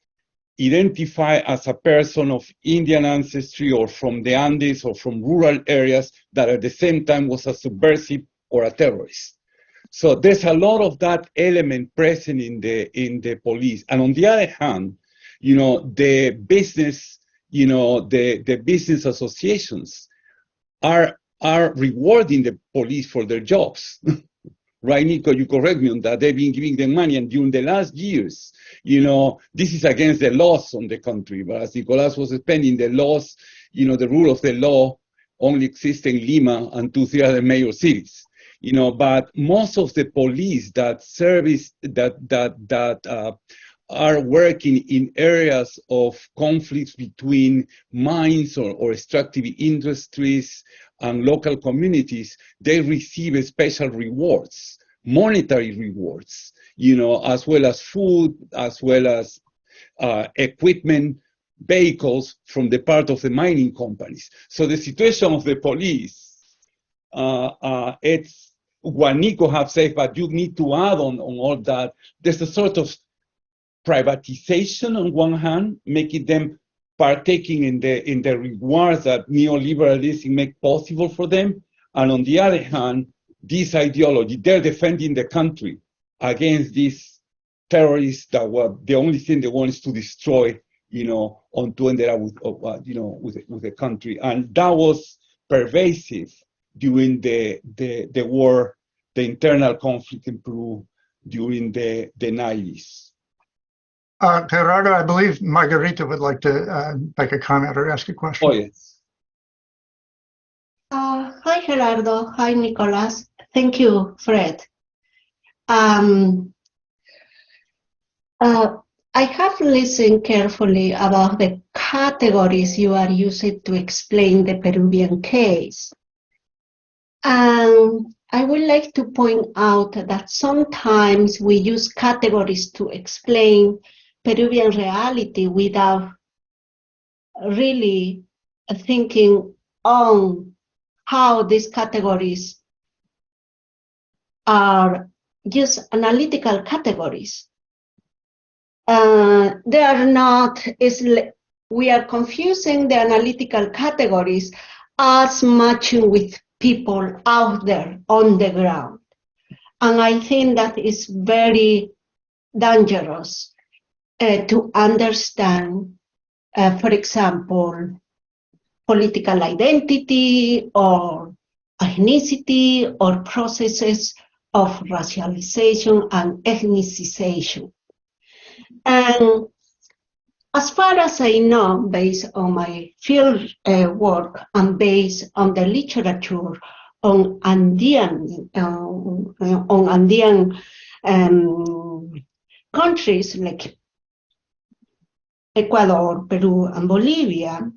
identified as a person of Indian ancestry or from the Andes or from rural areas that at the same time was a subversive or a terrorist. So there's a lot of that element present in the police. And on the other hand, you know, the business, you know, the business associations are rewarding the police for their jobs. Right, Nico, you correct me on that. They've been giving them money, and during the last years, you know, this is against the laws on the country. But as Nicolás was explaining, the laws, you know, the rule of the law only exists in Lima and 2-3 other major cities. You know, but most of the police that service are working in areas of conflicts between mines or extractive industries and local communities, they receive special rewards, monetary rewards, you know, as well as food, as well as equipment, vehicles from the part of the mining companies. So the situation of the police, it's what Nico have said, but you need to add on all that. There's a sort of privatization on one hand, making them partaking in the rewards that neoliberalism make possible for them, and on the other hand, this ideology, they're defending the country against these terrorists that were the only thing they want is to destroy, you know, on to end up with, you know, with the country, and that was pervasive during the war, the internal conflict in Peru during the 90s. Gerardo, I believe Margarita would like to make a comment or ask a question. Oh, yes. Hi, Gerardo. Hi, Nicolás. Thank you, Fred. I have listened carefully about the categories you are using to explain the Peruvian case. And I would like to point out that sometimes we use categories to explain Peruvian reality without really thinking on how these categories are just analytical categories. They are not, we are confusing the analytical categories as matching with people out there on the ground. And I think that is very dangerous. to understand, for example, political identity or ethnicity or processes of racialization and ethnicization. And as far as I know, based on my field work and based on the literature on Andean countries like Ecuador, Peru, and Bolivia,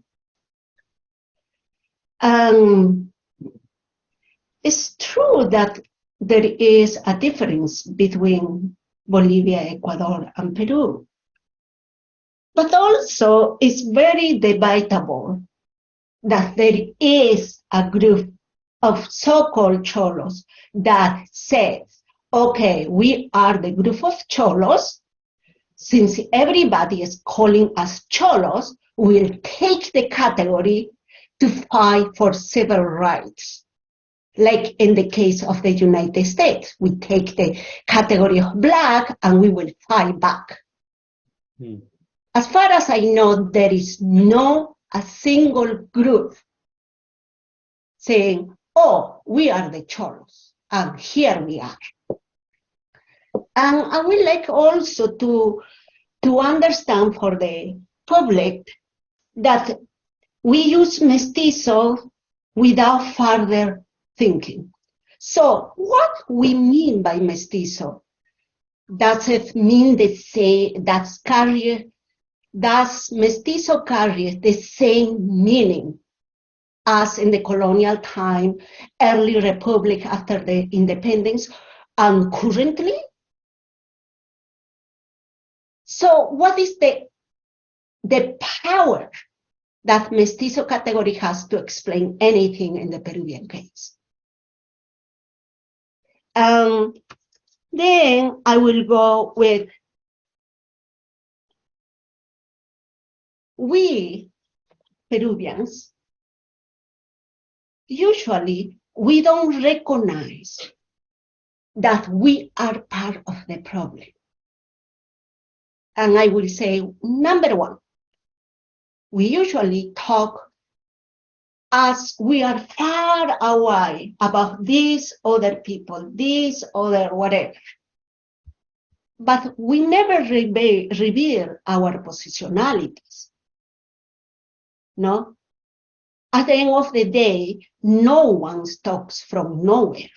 it's true that there is a difference between Bolivia, Ecuador, and Peru. But also, it's very debatable that there is a group of so-called cholos that says, okay, we are the group of cholos. Since everybody is calling us cholos, we'll take the category to fight for civil rights. Like in the case of the United States, we take the category of Black and we will fight back. As far as I know, there is no a single group saying, oh, we are the cholos, and here we are. And I would like also to understand for the public that we use mestizo without further thinking. So what we mean by mestizo? Does it mean the same, does mestizo carry the same meaning as in the colonial time, early republic after the independence, and currently? So what is the power that mestizo category has to explain anything in the Peruvian case? Then I will go with, we Peruvians, usually we don't recognize that we are part of the problem. And I will say, number one, we usually talk as we are far away about these other people, these other whatever. But we never reveal our positionalities. No? At the end of the day, no one talks from nowhere.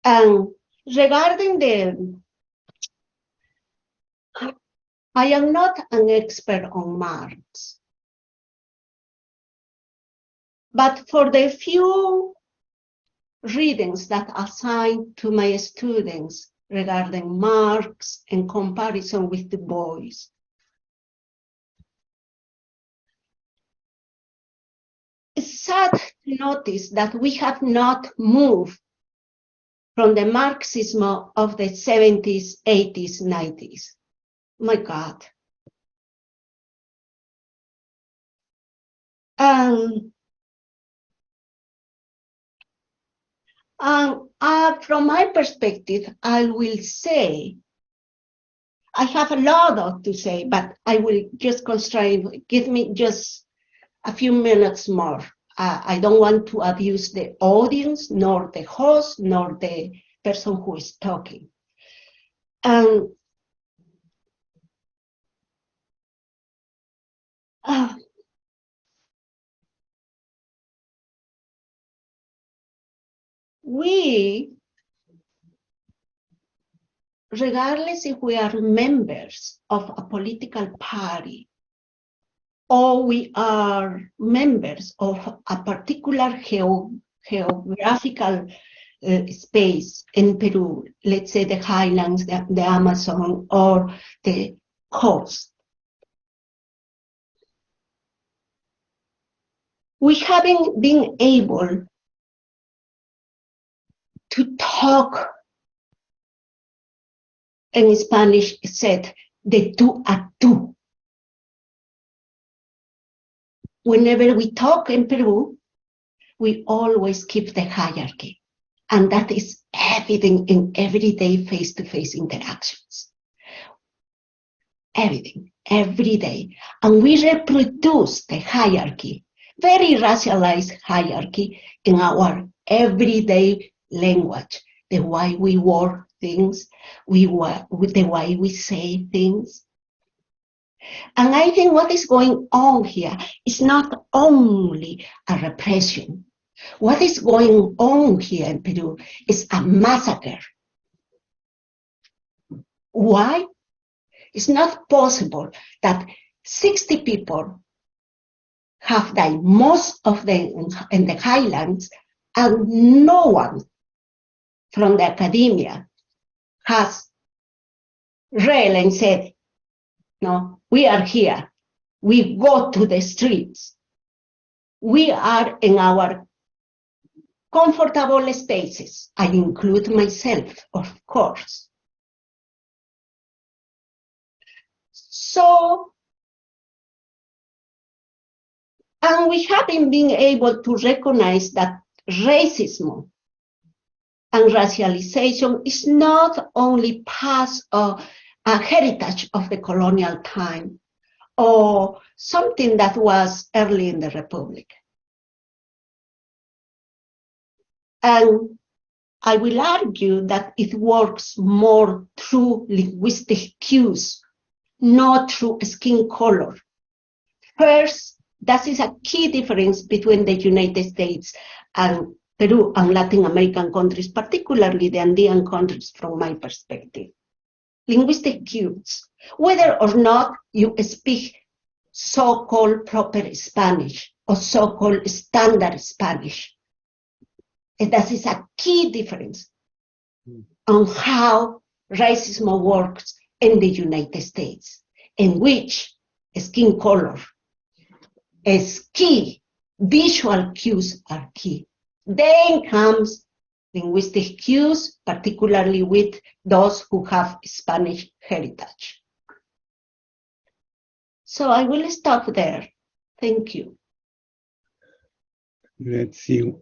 And regarding I am not an expert on Marx, but for the few readings that I assigned to my students regarding Marx in comparison with Du Bois, it's sad to notice that we have not moved from the Marxism of the 70s, 80s, 90s. My God. From my perspective, I will say, I have a lot to say, but I will just constrain, give me just a few minutes more. I don't want to abuse the audience, nor the host, nor the person who is talking. We, regardless if we are members of a political party or we are members of a particular geographical space in Peru, let's say the highlands, the Amazon, or the coast, we haven't been able to talk, in Spanish said, de tú a tú. Whenever we talk in Peru, we always keep the hierarchy. And that is everything in everyday face-to-face interactions. Everything, every day. And we reproduce the hierarchy, very racialized hierarchy in our everyday language, the way we word things, the way we say things. And I think what is going on here is not only a repression. What is going on here in Peru is a massacre. Why? It's not possible that 60 people have died, most of them in the highlands, and no one from the academia has railed and said, no, we are here. We go to the streets. We are in our comfortable spaces. I include myself, of course. So, and we haven't been able to recognize that racism and racialization is not only part of a heritage of the colonial time or something that was early in the Republic. And I will argue that it works more through linguistic cues, not through skin color. First, that is a key difference between the United States and Peru and Latin American countries, particularly the Andean countries from my perspective. Linguistic cues, whether or not you speak so-called proper Spanish or so-called standard Spanish. And that is a key difference on how racism works in the United States, in which skin color is key, visual cues are key. Then comes linguistic cues, particularly with those who have Spanish heritage. So I will stop there. Thank you. Let's see.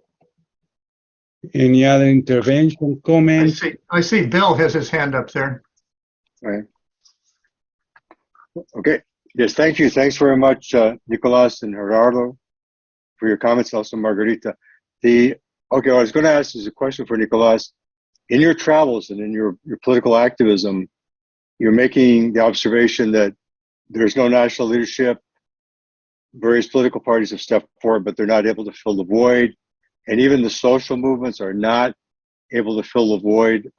Any other intervention, comments? I see Bill has his hand up there. All right. Okay. Yes, thank you. Thanks very much, Nicolás and Gerardo, for your comments. Also, Margarita. Okay, what I was going to ask is a question for Nicolás. In your travels and in your political activism, you're making the observation that there's no national leadership. Various political parties have stepped forward, but they're not able to fill the void. And even the social movements are not able to fill the void.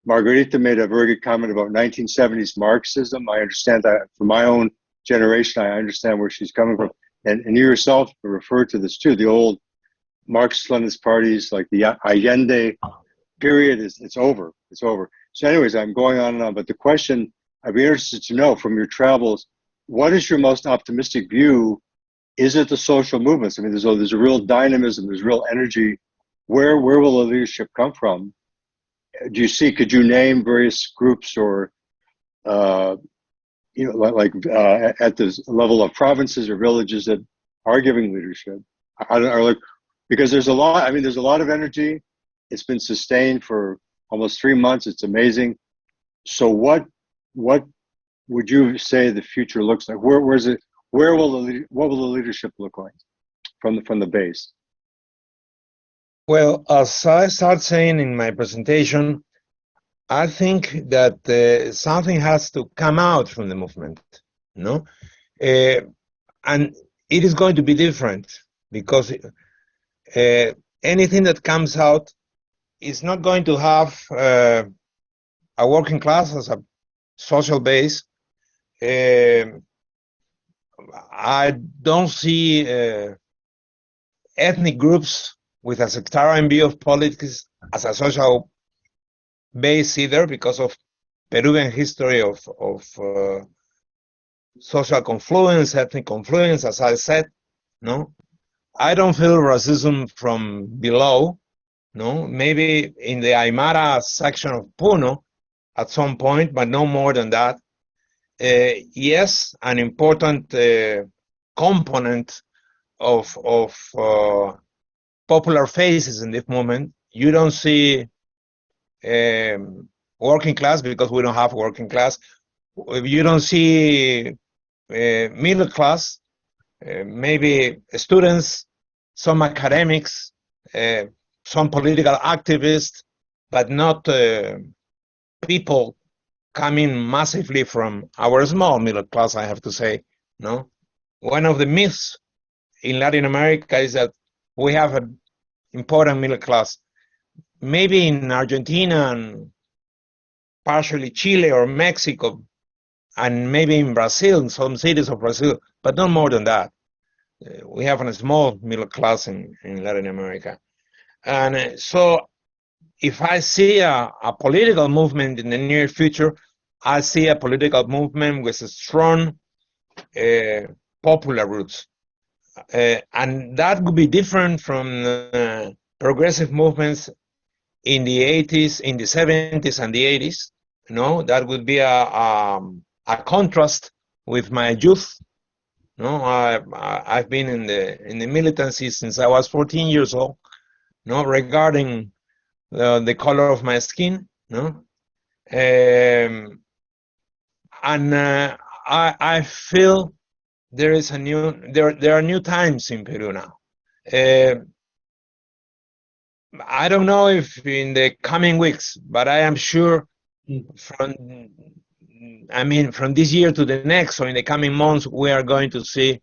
Margarita made a very good comment about 1970s Marxism. I understand that from my own generation, I understand where she's coming from. And you yourself referred to this too, the old Marxist-Leninist parties, like the Allende period, it's over. It's over. So anyways, I'm going on and on, but the question I'd be interested to know from your travels, what is your most optimistic view? Is it the social movements? I mean, there's a real dynamism, there's real energy. Where will the leadership come from? Do you see, could you name various groups or, at the level of provinces or villages that are giving leadership? Because there's a lot of energy. It's been sustained for almost 3 months. It's amazing. So what would you say the future looks like? What will the leadership look like from the base? Well, as I start saying in my presentation, I think that something has to come out from the movement, no? And it is going to be different because anything that comes out is not going to have a working class as a social base. I don't see ethnic groups with a sectarian view of politics as a social base either, because of Peruvian history of social confluence, ethnic confluence, as I said. No, I don't feel racism from below. No, maybe in the Aymara section of Puno at some point, but no more than that. Yes, an important component of popular faces in this moment. You don't see working class, because we don't have working class. You don't see middle class, maybe students, some academics, some political activists, but not people coming massively from our small middle class, I have to say. No, one of the myths in Latin America is that we have an important middle class. Maybe in Argentina and partially Chile or Mexico, and maybe in Brazil, in some cities of Brazil, but not more than that. We have a small middle class in Latin America. And so if I see a political movement in the near future, I see a political movement with a strong popular roots. And that would be different from progressive movements in the 80s, in the 70s and the 80s. No, that would be a contrast with my youth. No, I've been in the militancy since I was 14 years old. No, regarding the color of my skin. No, and I feel there is there are new times in Peru now. I don't know if in the coming weeks, but I am sure from this year to the next, or in the coming months, we are going to see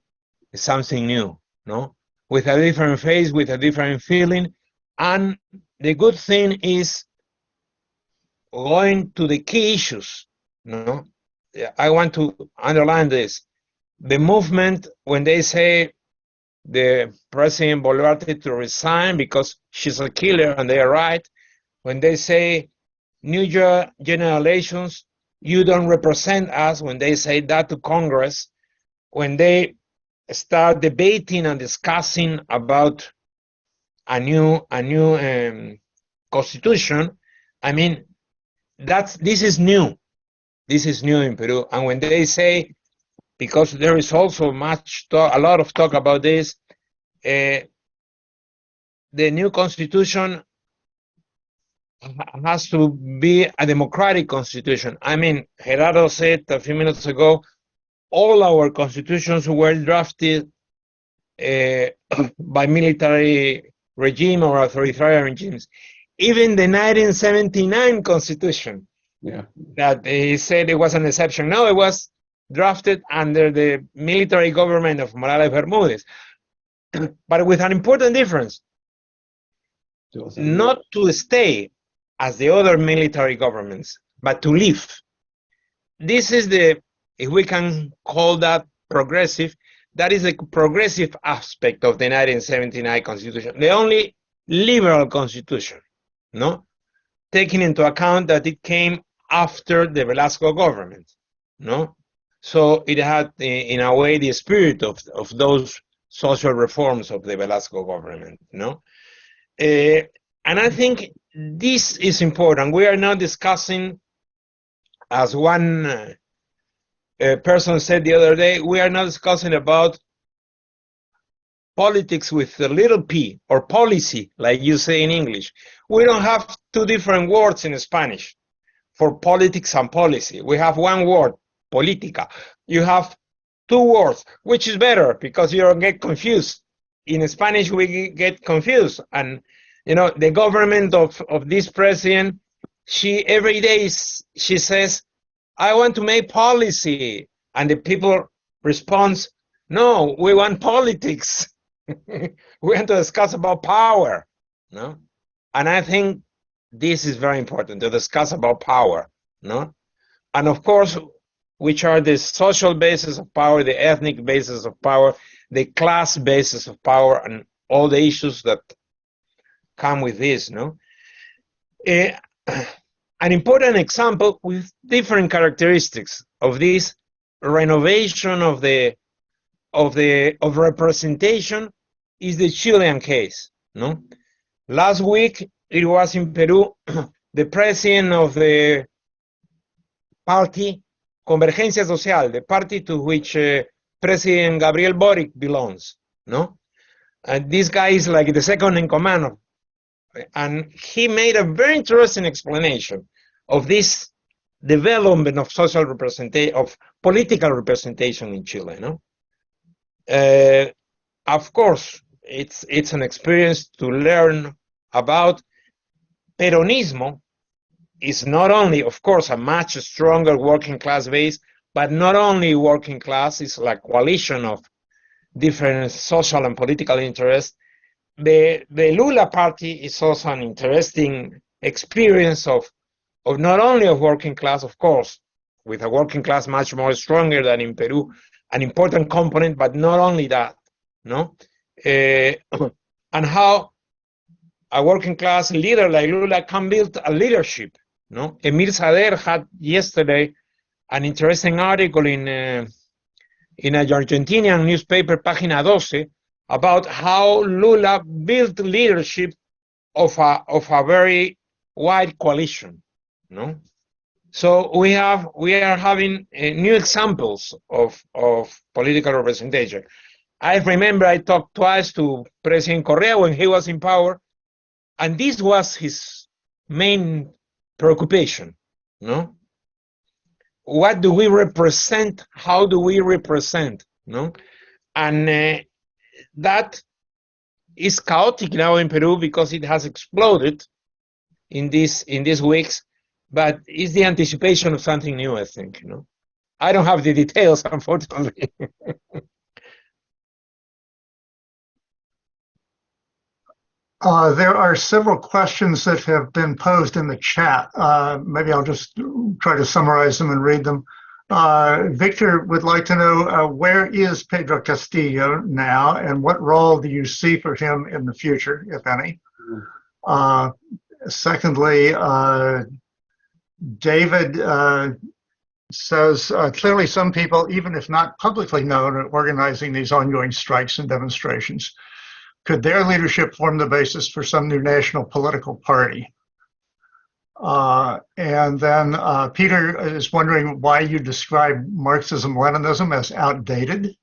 something new, no? With a different face, with a different feeling. And the good thing is going to the key issues, no? I want to underline this. The movement, when they say the President Boluarte to resign because she's a killer, and they are right. When they say new general elections, you don't represent us, when they say that to Congress, when they start debating and discussing about a new constitution, I mean, this is new. This is new in Peru. And when they say, because there is also a lot of talk about this, the new constitution has to be a democratic constitution. I mean, Gerardo said a few minutes ago, all our constitutions were drafted by military regime or authoritarian regimes. Even the 1979 constitution, that he said it was an exception. No, it was drafted under the military government of Morales Bermudez, but with an important difference: not to stay as the other military governments, but to live. This is if we can call that progressive, that is a progressive aspect of the 1979 constitution, the only liberal constitution, no? Taking into account that it came after the Velasco government, no? So it had, in a way, the spirit of those social reforms of the Velasco government, no? And I think this is important. We are now discussing, as one person said the other day, we are now discussing about politics with the little p, or policy, like you say in English. We don't have two different words in Spanish for politics and policy. We have one word, política. You have two words, which is better because you don't get confused. In Spanish, we get confused. And, you know, the government of this president, every day she says, I want to make policy. And the people respond, no, we want politics. We want to discuss about power. No? And I think this is very important, to discuss about power. No? And of course, which are the social basis of power, the ethnic basis of power, the class basis of power, and all the issues that come with this. No? An important example with different characteristics of this renovation of representation is the Chilean case. No? Last week it was in Peru, the president of the party Convergencia Social, the party to which President Gabriel Boric belongs. No? And this guy is like the second in command And he made a very interesting explanation of this development of social representation, of political representation in Chile. No, of course, it's an experience to learn about Peronismo. Is not only, of course, a much stronger working class base, but not only working class, it's like coalition of different social and political interests. The Lula party is also an interesting experience of not only of working class, of course, with a working class much more stronger than in Peru, an important component, but not only that, no? And how a working class leader like Lula can build a leadership, no? Emir Sader had yesterday an interesting article in a Argentinian newspaper, Página 12, about how Lula built leadership of a very wide coalition, no? So we are having new examples of political representation. I remember I talked twice to President Correa when he was in power, and this was his main preoccupation, no? What do we represent? How do we represent, no? And that is chaotic now in Peru because it has exploded in these weeks, but it's the anticipation of something new, I think, you know. I don't have the details, unfortunately. There are several questions that have been posed in the chat. Maybe I'll just try to summarize them and read them. Victor would like to know, where is Pedro Castillo now, and what role do you see for him in the future, if any? Secondly, David says, clearly some people, even if not publicly known, are organizing these ongoing strikes and demonstrations. Could their leadership form the basis for some new national political party? And then Peter is wondering why you describe Marxism-Leninism as outdated.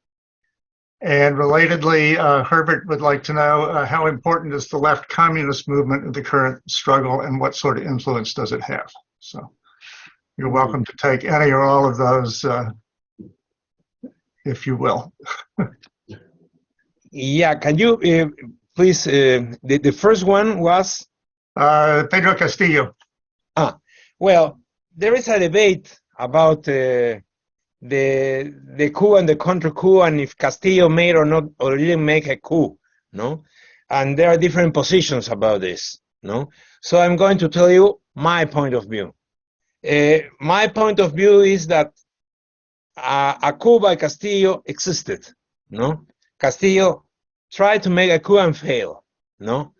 And relatedly, Herbert would like to know how important is the left communist movement in the current struggle, and what sort of influence does it have? So you're welcome to take any or all of those, if you will. Yeah, can you please, the first one was? Pedro Castillo. Well, there is a debate about the coup and the counter-coup, and if Castillo made or not, or didn't make a coup, no? And there are different positions about this, no? So I'm going to tell you my point of view. My point of view is that a coup by Castillo existed, no? Castillo tried to make a coup and failed, no?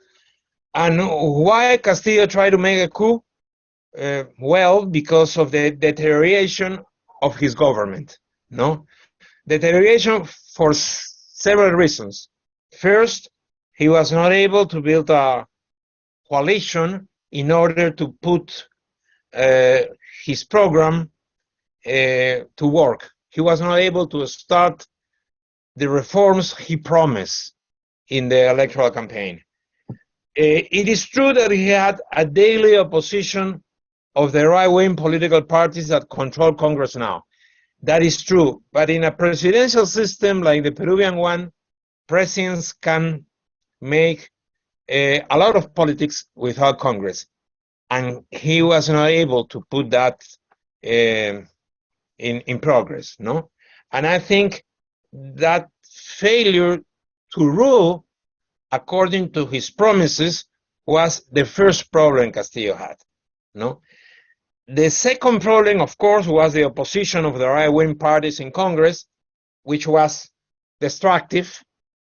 And why Castillo tried to make a coup? Well, because of the deterioration of his government, no? Deterioration for several reasons. First, he was not able to build a coalition in order to put his program to work. He was not able to start the reforms he promised in the electoral campaign. It is true that he had a daily opposition of the right-wing political parties that control Congress now. That is true, but in a presidential system like the Peruvian one, presidents can make a lot of politics without Congress, and he was not able to put that in progress, no? And I think that failure to rule according to his promises was the first problem Castillo had, no? The second problem, of course, was the opposition of the right-wing parties in Congress, which was destructive.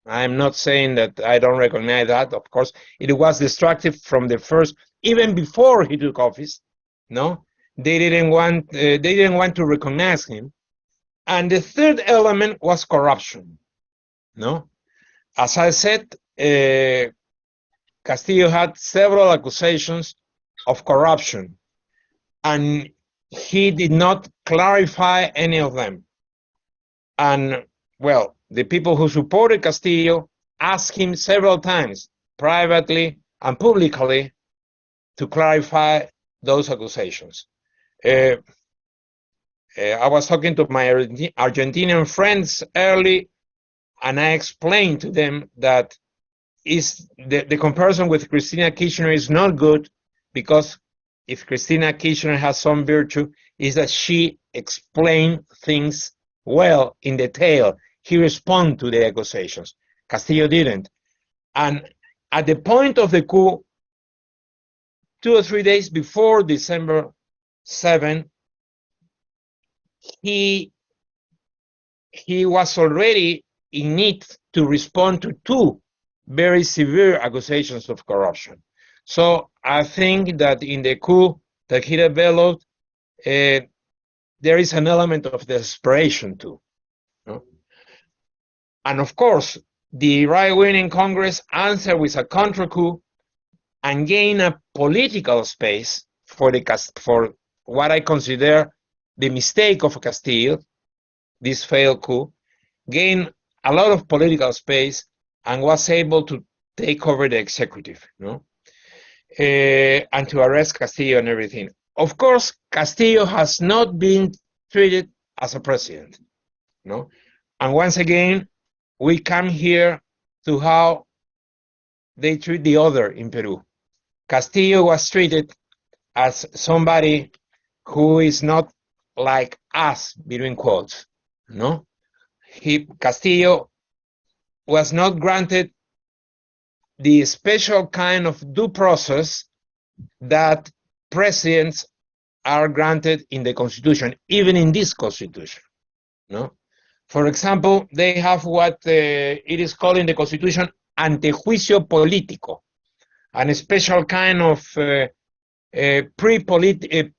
I'm not saying that I don't recognize that, of course. It was destructive from the first, even before he took office, no? They didn't want to recognize him. And the third element was corruption, no? As I said, Castillo had several accusations of corruption, and he did not clarify any of them. And, well, the people who supported Castillo asked him several times, privately and publicly to clarify those accusations. I was talking to my Argentinian friends early, and I explained to them that the comparison with Cristina Kirchner is not good, because if Cristina Kirchner has some virtue, is that she explained things well in detail. He responded to the accusations. Castillo didn't. And at the point of the coup, 2 or 3 days before December 7, he was already in need to respond to 2 very severe accusations of corruption. So I think that in the coup that he developed, there is an element of desperation too. No? And of course, the right-wing in Congress answered with a counter-coup and gained a political space for what I consider the mistake of Castillo, this failed coup, gained a lot of political space and was able to take over the executive, no? And to arrest Castillo and everything. Of course, Castillo has not been treated as a president, no? And once again, we come here to how they treat the other in Peru. Castillo was treated as somebody who is not like us, between quotes, no? Castillo was not granted the special kind of due process that presidents are granted in the Constitution, even in this Constitution, no? For example, they have what it is called in the Constitution antejuicio político, and a special kind of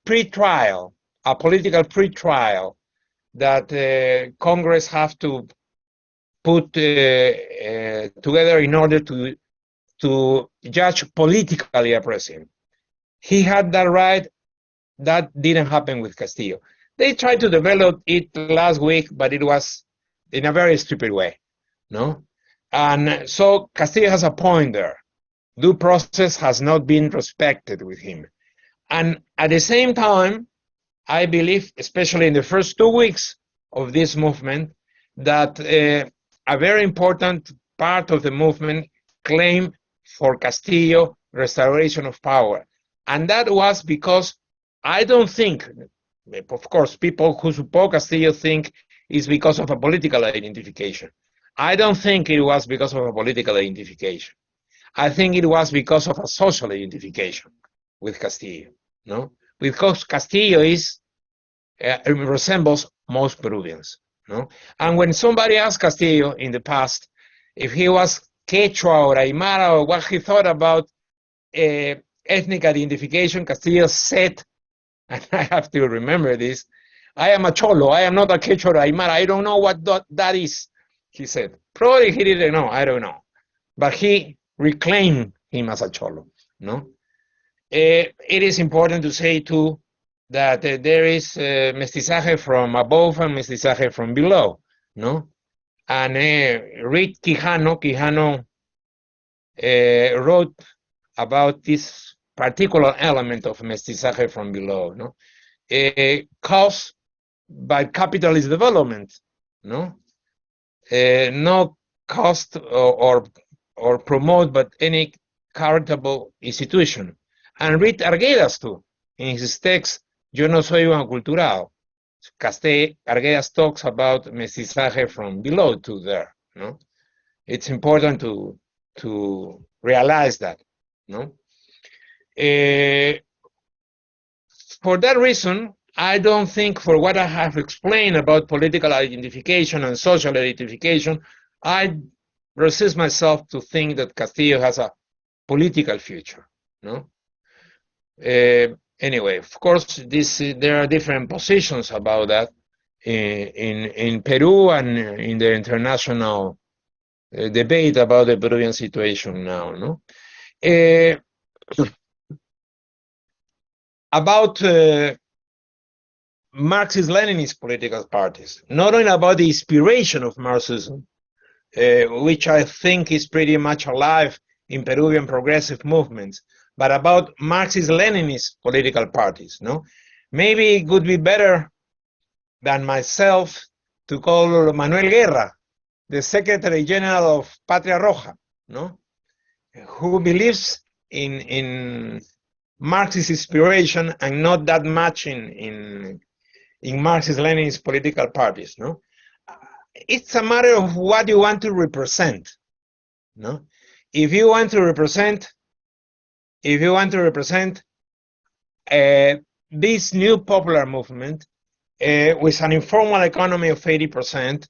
pre-trial, a political pre-trial that Congress have to put together in order to judge politically a president. He had that right. That didn't happen with Castillo. They tried to develop it last week, but it was in a very stupid way, no? And so Castillo has a point there. Due process has not been respected with him. And at the same time, I believe, especially in the first 2 weeks of this movement, that a very important part of the movement claimed for Castillo restoration of power. And that was because I don't think, of course, people who support Castillo think it's because of a political identification. I don't think it was because of a political identification. I think it was because of a social identification with Castillo, no? Because Castillo resembles most Peruvians, no? And when somebody asked Castillo in the past if he was Quechua or Aymara or what he thought about ethnic identification, Castillo said, and I have to remember this, I am a Cholo, I am not a Quechua or Aymara, I don't know what that is, he said. Probably he didn't know, I don't know. But he reclaimed him as a Cholo, no? It is important to say too that there is mestizaje from above and mestizaje from below, no? And read Quijano wrote about this particular element of mestizaje from below, no? Caused by capitalist development, no? Not caused or promote but any charitable institution. And read Arguedas too, in his text, Yo no soy un aculturado. Arguedas talks about mestizaje from below to there, no? It's important to realize that, no? For that reason, I don't think, for what I have explained about political identification and social identification, I resist myself to think that Castillo has a political future, no? Anyway, of course, there are different positions about that in Peru and in the international debate about the Peruvian situation now, no? About Marxist-Leninist political parties, not only about the inspiration of Marxism, which I think is pretty much alive in Peruvian progressive movements, but about Marxist-Leninist political parties. No, maybe it would be better than myself to call Manuel Guerra, the Secretary General of Patria Roja, no, who believes in Marxist inspiration and not that much in Marxist-Leninist political parties. No, it's a matter of what you want to represent. No, if you want to represent this new popular movement with an informal economy of 80%,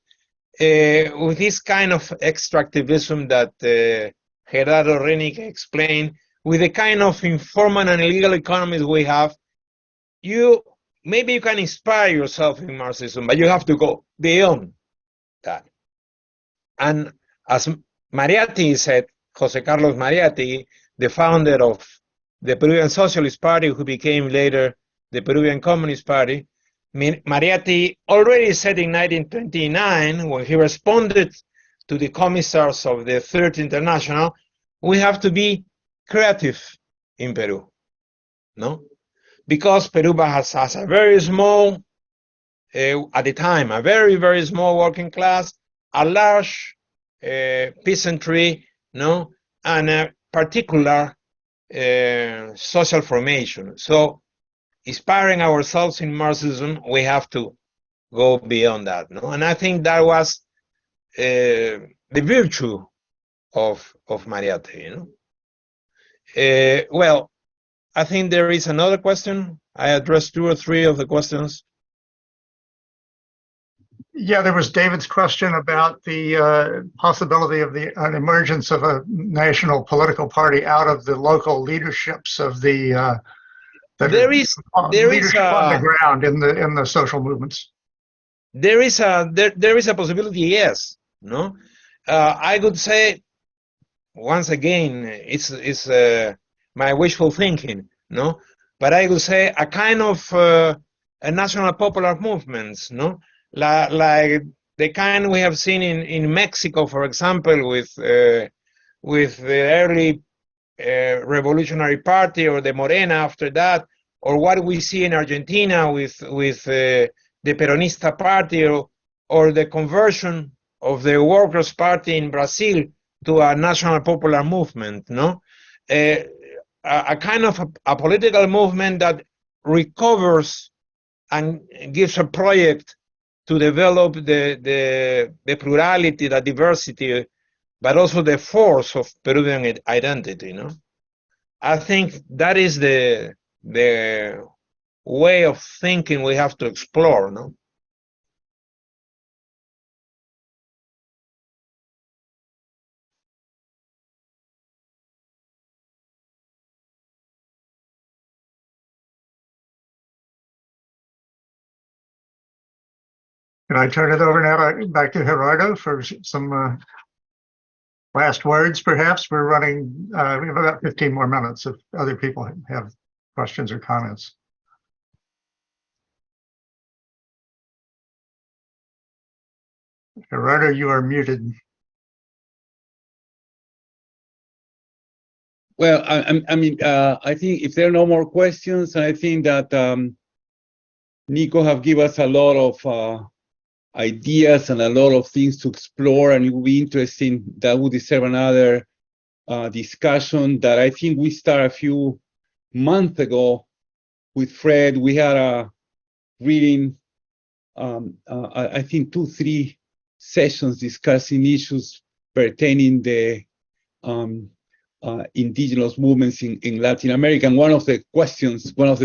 with this kind of extractivism that Gerardo Rénique explained, with the kind of informal and illegal economies we have, maybe you can inspire yourself in Marxism, but you have to go beyond that. And as Mariatti said, Jose Carlos Mariatti, the founder of the Peruvian Socialist Party, who became later the Peruvian Communist Party, Mariatti already said in 1929, when he responded to the commissars of the Third International, we have to be creative in Peru, no? Because Peru has a very small, at the time, a very, very small working class, a large peasantry, no, and a particular social formation. So, inspiring ourselves in Marxism, we have to go beyond that, no? And I think that was the virtue of Mariatti, you know. Well, I think there is another question. I addressed 2 or 3 of the questions. Yeah, there was David's question about the possibility of an emergence of a national political party out of the local leaderships of the leadership on the ground in the social movements. There is a possibility, yes. No, I would say, once again, it's my wishful thinking. No, but I would say a kind of a national popular movements. No, like the kind we have seen in Mexico, for example, with the early Revolutionary Party, or the Morena after that, or what we see in Argentina with the Peronista Party, or the conversion of the Workers' Party in Brazil to a national popular movement. No, a kind of a political movement that recovers and gives a project to develop the plurality, the diversity, but also the force of Peruvian identity. No, I think that is the way of thinking we have to explore. No. Can I turn it over now back to Gerardo for some last words, perhaps? We're running, we have about 15 more minutes if other people have questions or comments. Gerardo, you are muted. Well, I mean, I think if there are no more questions, I think that Nico have given us a lot of ideas and a lot of things to explore, and it will be interesting. That would deserve another discussion that I think we started a few months ago with Fred. We had a reading, I think 2-3 sessions discussing issues pertaining the indigenous movements in Latin America. And one of the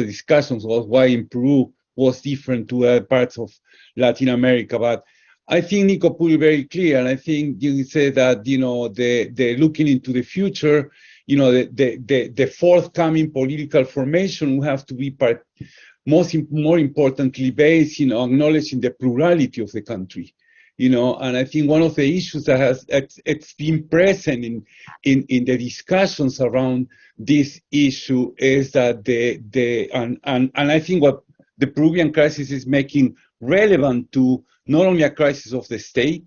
discussions was why in Peru was different to other parts of Latin America. But I think Nico put it very clear, and I think you said that, you know, the looking into the future, you know, the forthcoming political formation will have to be more importantly based, you know, acknowledging the plurality of the country. You know, and I think one of the issues that it's been present in the discussions around this issue is that and I think what the Peruvian crisis is making relevant to not only a crisis of the state,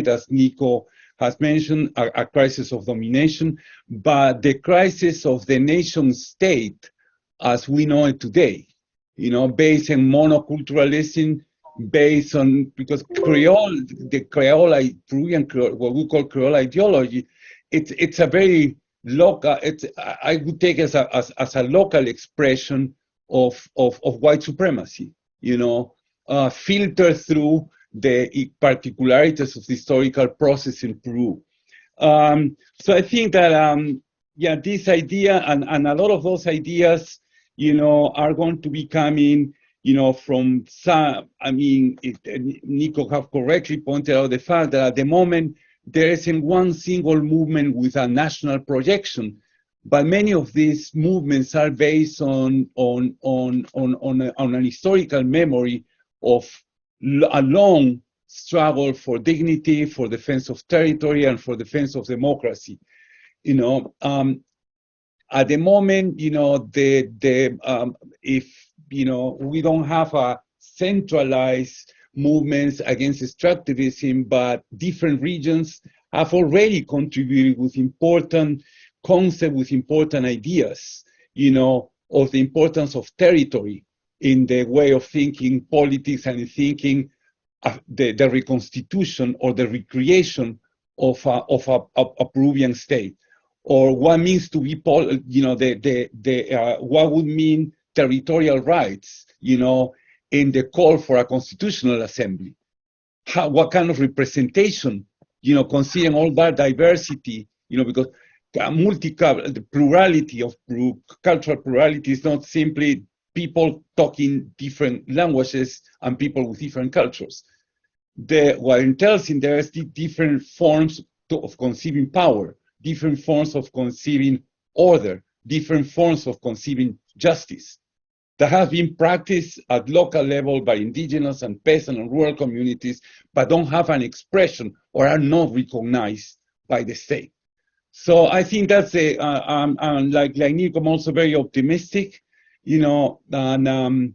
as Nico has mentioned, a crisis of domination, but the crisis of the nation state as we know it today, based on monoculturalism, based on, because Creole, the Creole, Peruvian Creole, what we call Creole ideology, it's a very local, I would take it as a local expression of white supremacy, filtered through the particularities of the historical process in Peru. So I think that, this idea and a lot of those ideas, are going to be coming, from some, Nico have correctly pointed out the fact that at the moment, there isn't one single movement with a national projection, but many of these movements are based on an historical memory of a long struggle for dignity, for defense of territory, and for defense of democracy. At the moment, if we don't have a centralized movements against extractivism, but different regions have already contributed with important concepts, with important ideas, of the importance of territory in the way of thinking politics and in thinking the reconstitution or the recreation of a Peruvian state, or what means to be, what would mean territorial rights, in the call for a constitutional assembly. What kind of representation, considering all that diversity, because the plurality of Peru, cultural plurality is not simply people talking different languages and people with different cultures. What entails in there is the different forms of conceiving power, different forms of conceiving order, different forms of conceiving justice that have been practiced at local level by indigenous and peasant and rural communities, but don't have an expression or are not recognized by the state. So I think that's like Nico, I'm also very optimistic, and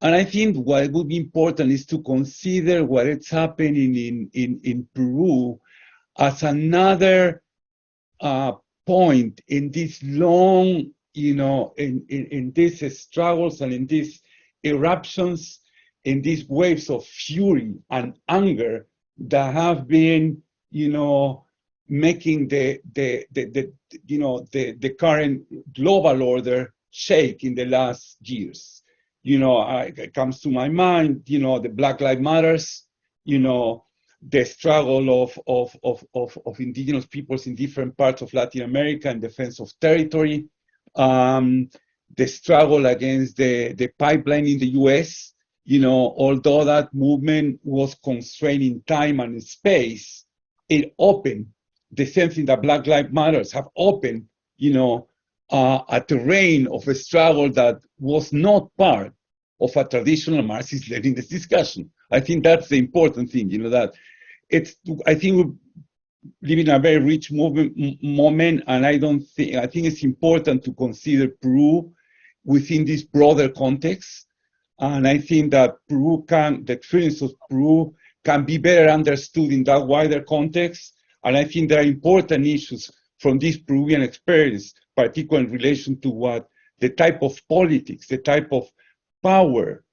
I think what would be important is to consider what is happening in Peru as another point in this long, in these struggles and in these eruptions, in these waves of fury and anger that have been, making the current global order shake in the last years. It comes to my mind, the Black Lives Matters, the struggle of indigenous peoples in different parts of Latin America in defense of territory, the struggle against the pipeline in the US, although that movement was constrained in time and space, it opened the same thing that Black Lives Matters have opened, a terrain of a struggle that was not part of a traditional Marxist-Leninist discussion. I think that's the important thing, that I think we live in a very rich moment, and I think it's important to consider Peru within this broader context. And I think that the experience of Peru can be better understood in that wider context. And I think there are important issues from this Peruvian experience, particularly in relation to what the type of politics, the type of power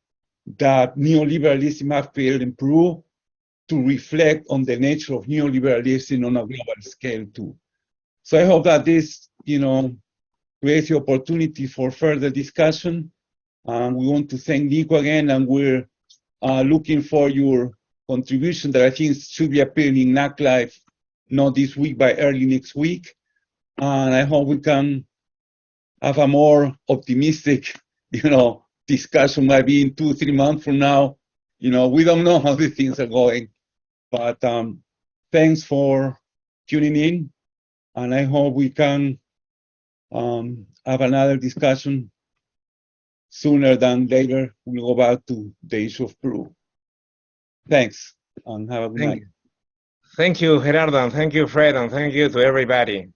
that neoliberalism has created in Peru, to reflect on the nature of neoliberalism on a global scale too. So I hope that this, creates the opportunity for further discussion. We want to thank Nico again, and we're looking for your contribution that I think should be appearing in NACLA, if not this week, by early next week. And I hope we can have a more optimistic, discussion maybe in 2-3 months from now. We don't know how these things are going. But thanks for tuning in, and I hope we can have another discussion sooner than later. We'll go back to the issue of Peru. Thanks, and have a good night. Thank you, Gerardo, and thank you, Fred, and thank you to everybody.